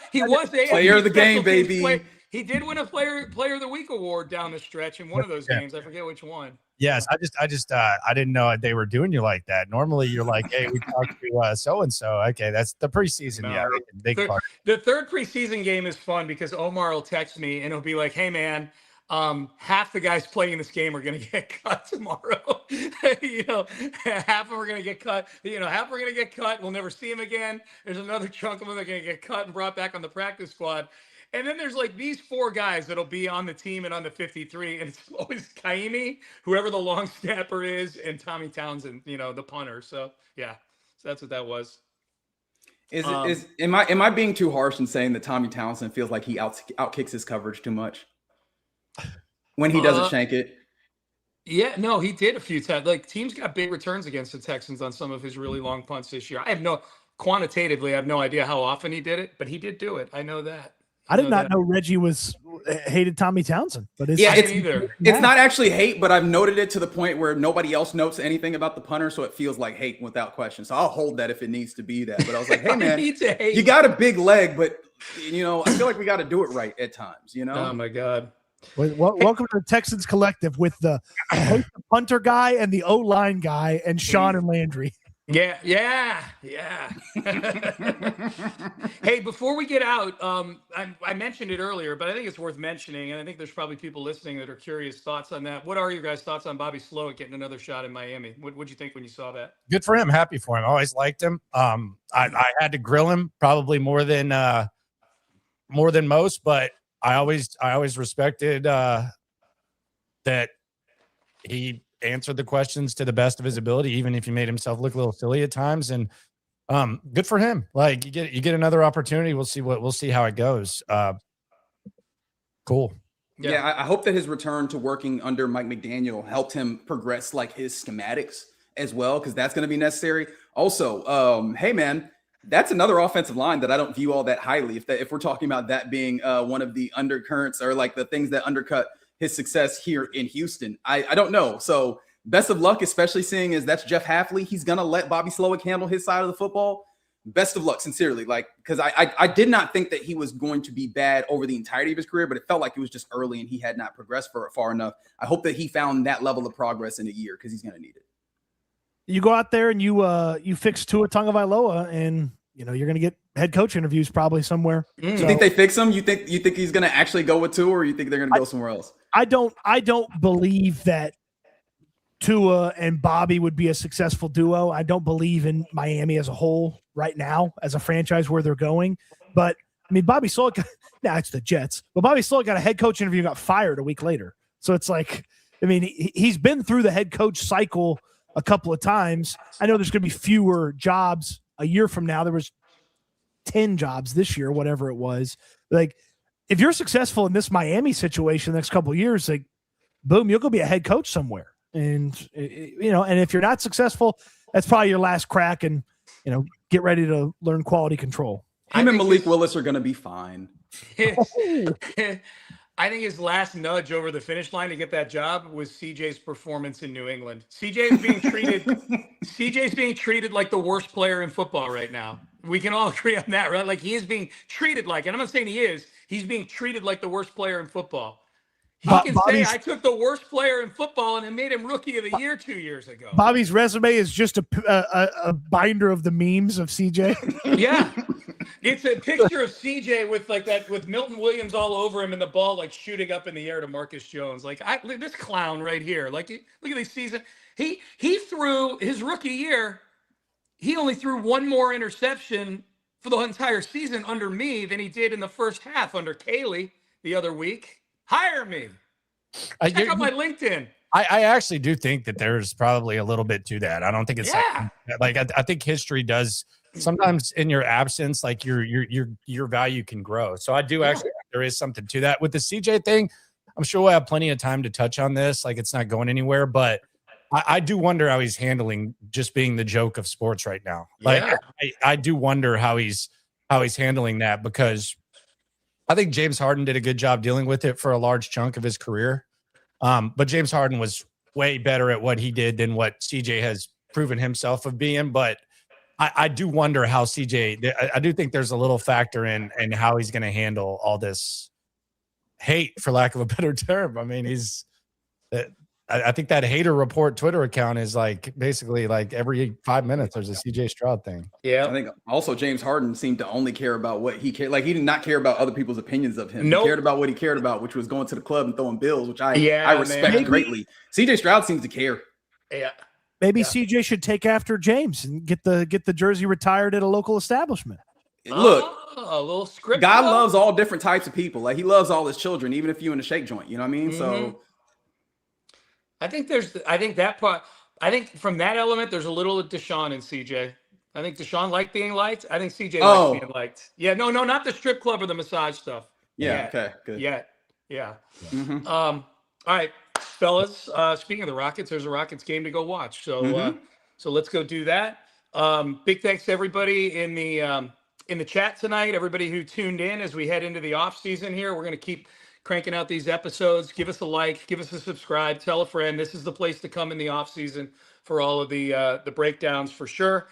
player of the game, baby. He did win a player of the week award down the stretch in one of those games. I forget which one. Yes, I didn't know they were doing you like that. Normally, you're like, hey, we talked to so and so. Okay, that's the preseason. No. Yeah, big part. The 3rd preseason game is fun because Omar will text me and he'll be like, "Hey, man, half the guys playing this game are going to get cut tomorrow. You know, half of them are going to get cut. You know, half are going to get cut. We'll never see them again. There's another chunk of them that are going to get cut and brought back on the practice squad." And then there's like these 4 guys that'll be on the team and on the 53. And it's always Kaimi, whoever the long snapper is, and Tommy Townsend, you know, the punter. So, yeah, so that's what that was. Am I being too harsh in saying that Tommy Townsend feels like he outkicks his coverage too much when he doesn't shank it? Yeah, no, he did a few times. Like, teams got big returns against the Texans on some of his really long punts this year. Quantitatively, I have no idea how often he did it, but he did do it. I know that. I did not know Reggie hated Tommy Townsend, but it's not actually hate, but I've noted it to the point where nobody else notes anything about the punter, so it feels like hate without question. So I'll hold that if it needs to be that. But I was like, hey man, you got a big leg, but you know, I feel like we got to do it right at times. You know? Oh my God. Welcome to the Texans Collective with the punter guy and the O-line guy and Sean and Landry. Yeah, yeah, yeah. Hey, before we get out, I mentioned it earlier, but I think it's worth mentioning, and I think there's probably people listening that are curious thoughts on that. What are your guys' thoughts on Bobby Slowik getting another shot in Miami? What'd you think when you saw that? Good for him. Happy for him. Always liked him. I had to grill him probably more than most, but I always respected that he answered the questions to the best of his ability, even if he made himself look a little silly at times. And good for him. Like you get another opportunity. We'll see how it goes. Cool. Yeah, I hope that his return to working under Mike McDaniel helped him progress like his schematics as well, because that's going to be necessary. Also, hey man, that's another offensive line that I don't view all that highly. If we're talking about that being one of the undercurrents or like the things that undercut his success here in Houston, I don't know. So best of luck, especially seeing as that's Jeff Hafley. He's going to let Bobby Slowik handle his side of the football. Best of luck, sincerely. Like, because I did not think that he was going to be bad over the entirety of his career, but it felt like it was just early and he had not progressed far enough. I hope that he found that level of progress in a year, because he's going to need it. You go out there and you fix Tua Tagovailoa, and you're going to get head coach interviews probably somewhere. You think they fix him? You think he's going to actually go with Tua, or you think they're going to go somewhere else? I don't believe that Tua and Bobby would be a successful duo. I don't believe in Miami as a whole right now as a franchise where they're going. But I mean, Bobby Slowik, it's the Jets, but Bobby Slowik got a head coach interview and got fired a week later. So it's like, I mean, he's been through the head coach cycle a couple of times. I know there's going to be fewer jobs a year from now. There was 10 jobs this year, whatever it was. Like, if you're successful in this Miami situation the next couple of years, like, boom, you'll go be a head coach somewhere. And, and if you're not successful, that's probably your last crack, and, get ready to learn quality control. Him and Malik Willis are going to be fine. I think his last nudge over the finish line to get that job was CJ's performance in New England. CJ's being treated like the worst player in football right now. We can all agree on that, right? Like, he is being treated like, and I'm not saying he is, he's being treated like the worst player in football. He can say, I took the worst player in football and it made him rookie of the year 2 years ago. Bobby's resume is just a binder of the memes of CJ. Yeah. It's a picture of CJ with Milton Williams all over him and the ball like shooting up in the air to Marcus Jones. Like, this clown right here. Like, look at this season. He threw his rookie year. He only threw one more interception for the entire season under me than he did in the first half under Kaylee the other week. Hire me. Check out my LinkedIn. I actually do think that there's probably a little bit to that. I don't think it's like I think history does sometimes in your absence, like your value can grow. So I do actually think there is something to that. With the CJ thing, I'm sure we'll have plenty of time to touch on this. Like, it's not going anywhere, but I do wonder how he's handling just being the joke of sports right now. Like, I do wonder how he's handling that, because I think James Harden did a good job dealing with it for a large chunk of his career. But James Harden was way better at what he did than what CJ has proven himself of being. But I do wonder how CJ, I do think there's a little factor in how he's going to handle all this hate, for lack of a better term. I mean, I think that hater report Twitter account is like basically like every 5 minutes there's a CJ Stroud thing. Yeah. I think also James Harden seemed to only care about what he cared. Like, he did not care about other people's opinions of him. Nope. He cared about what he cared about, which was going to the club and throwing bills, which I respect greatly. CJ Stroud seems to care. Yeah. Maybe CJ should take after James and get the jersey retired at a local establishment. Look, a little script. God loves all different types of people. Like, he loves all his children, even if you in a shake joint. You know what I mean? So I think from that element, there's a little of Deshaun and CJ. I think Deshaun liked being liked. I think CJ likes being liked. Yeah, no, not the strip club or the massage stuff. Yeah. Okay. Good. Yeah. All right, fellas. Speaking of the Rockets, there's a Rockets game to go watch. So, so let's go do that. Big thanks to everybody in the chat tonight. Everybody who tuned in as we head into the off season here. We're going to keep cranking out these episodes. Give us a like, give us a subscribe, tell a friend. This is the place to come in the off season for all of the breakdowns for sure.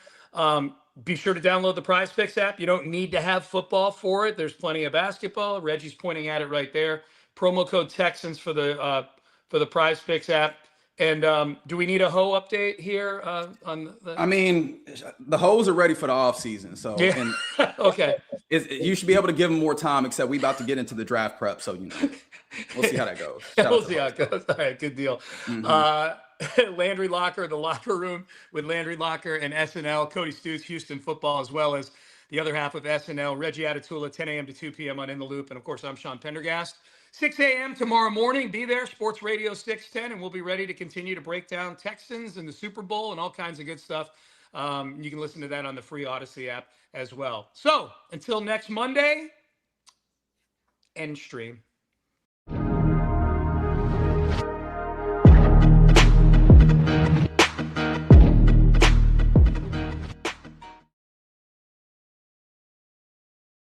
Be sure to download the PrizePicks app. You don't need to have football for it. There's plenty of basketball. Reggie's pointing at it right there. Promo code Texans for the PrizePicks app. And do we need a hoe update here on the? I mean, the hoes are ready for the offseason. So, Yeah. and Okay. you should be able to give them more time, except we about to get into the draft prep. So, we'll see how that goes. Shout out We'll to see the how hoes. it goes. All right, good deal. Landry Locker, the locker room with Landry Locker and SNL, Cody Stutes, Houston football, as well as the other half of SNL, Reggie Atatula, 10 a.m. to 2 p.m. on In the Loop. And of course, I'm Sean Pendergast. 6 a.m. tomorrow morning. Be there, Sports Radio 610, and we'll be ready to continue to break down Texans and the Super Bowl and all kinds of good stuff. You can listen to that on the free Odyssey app as well. So until next Monday, end stream.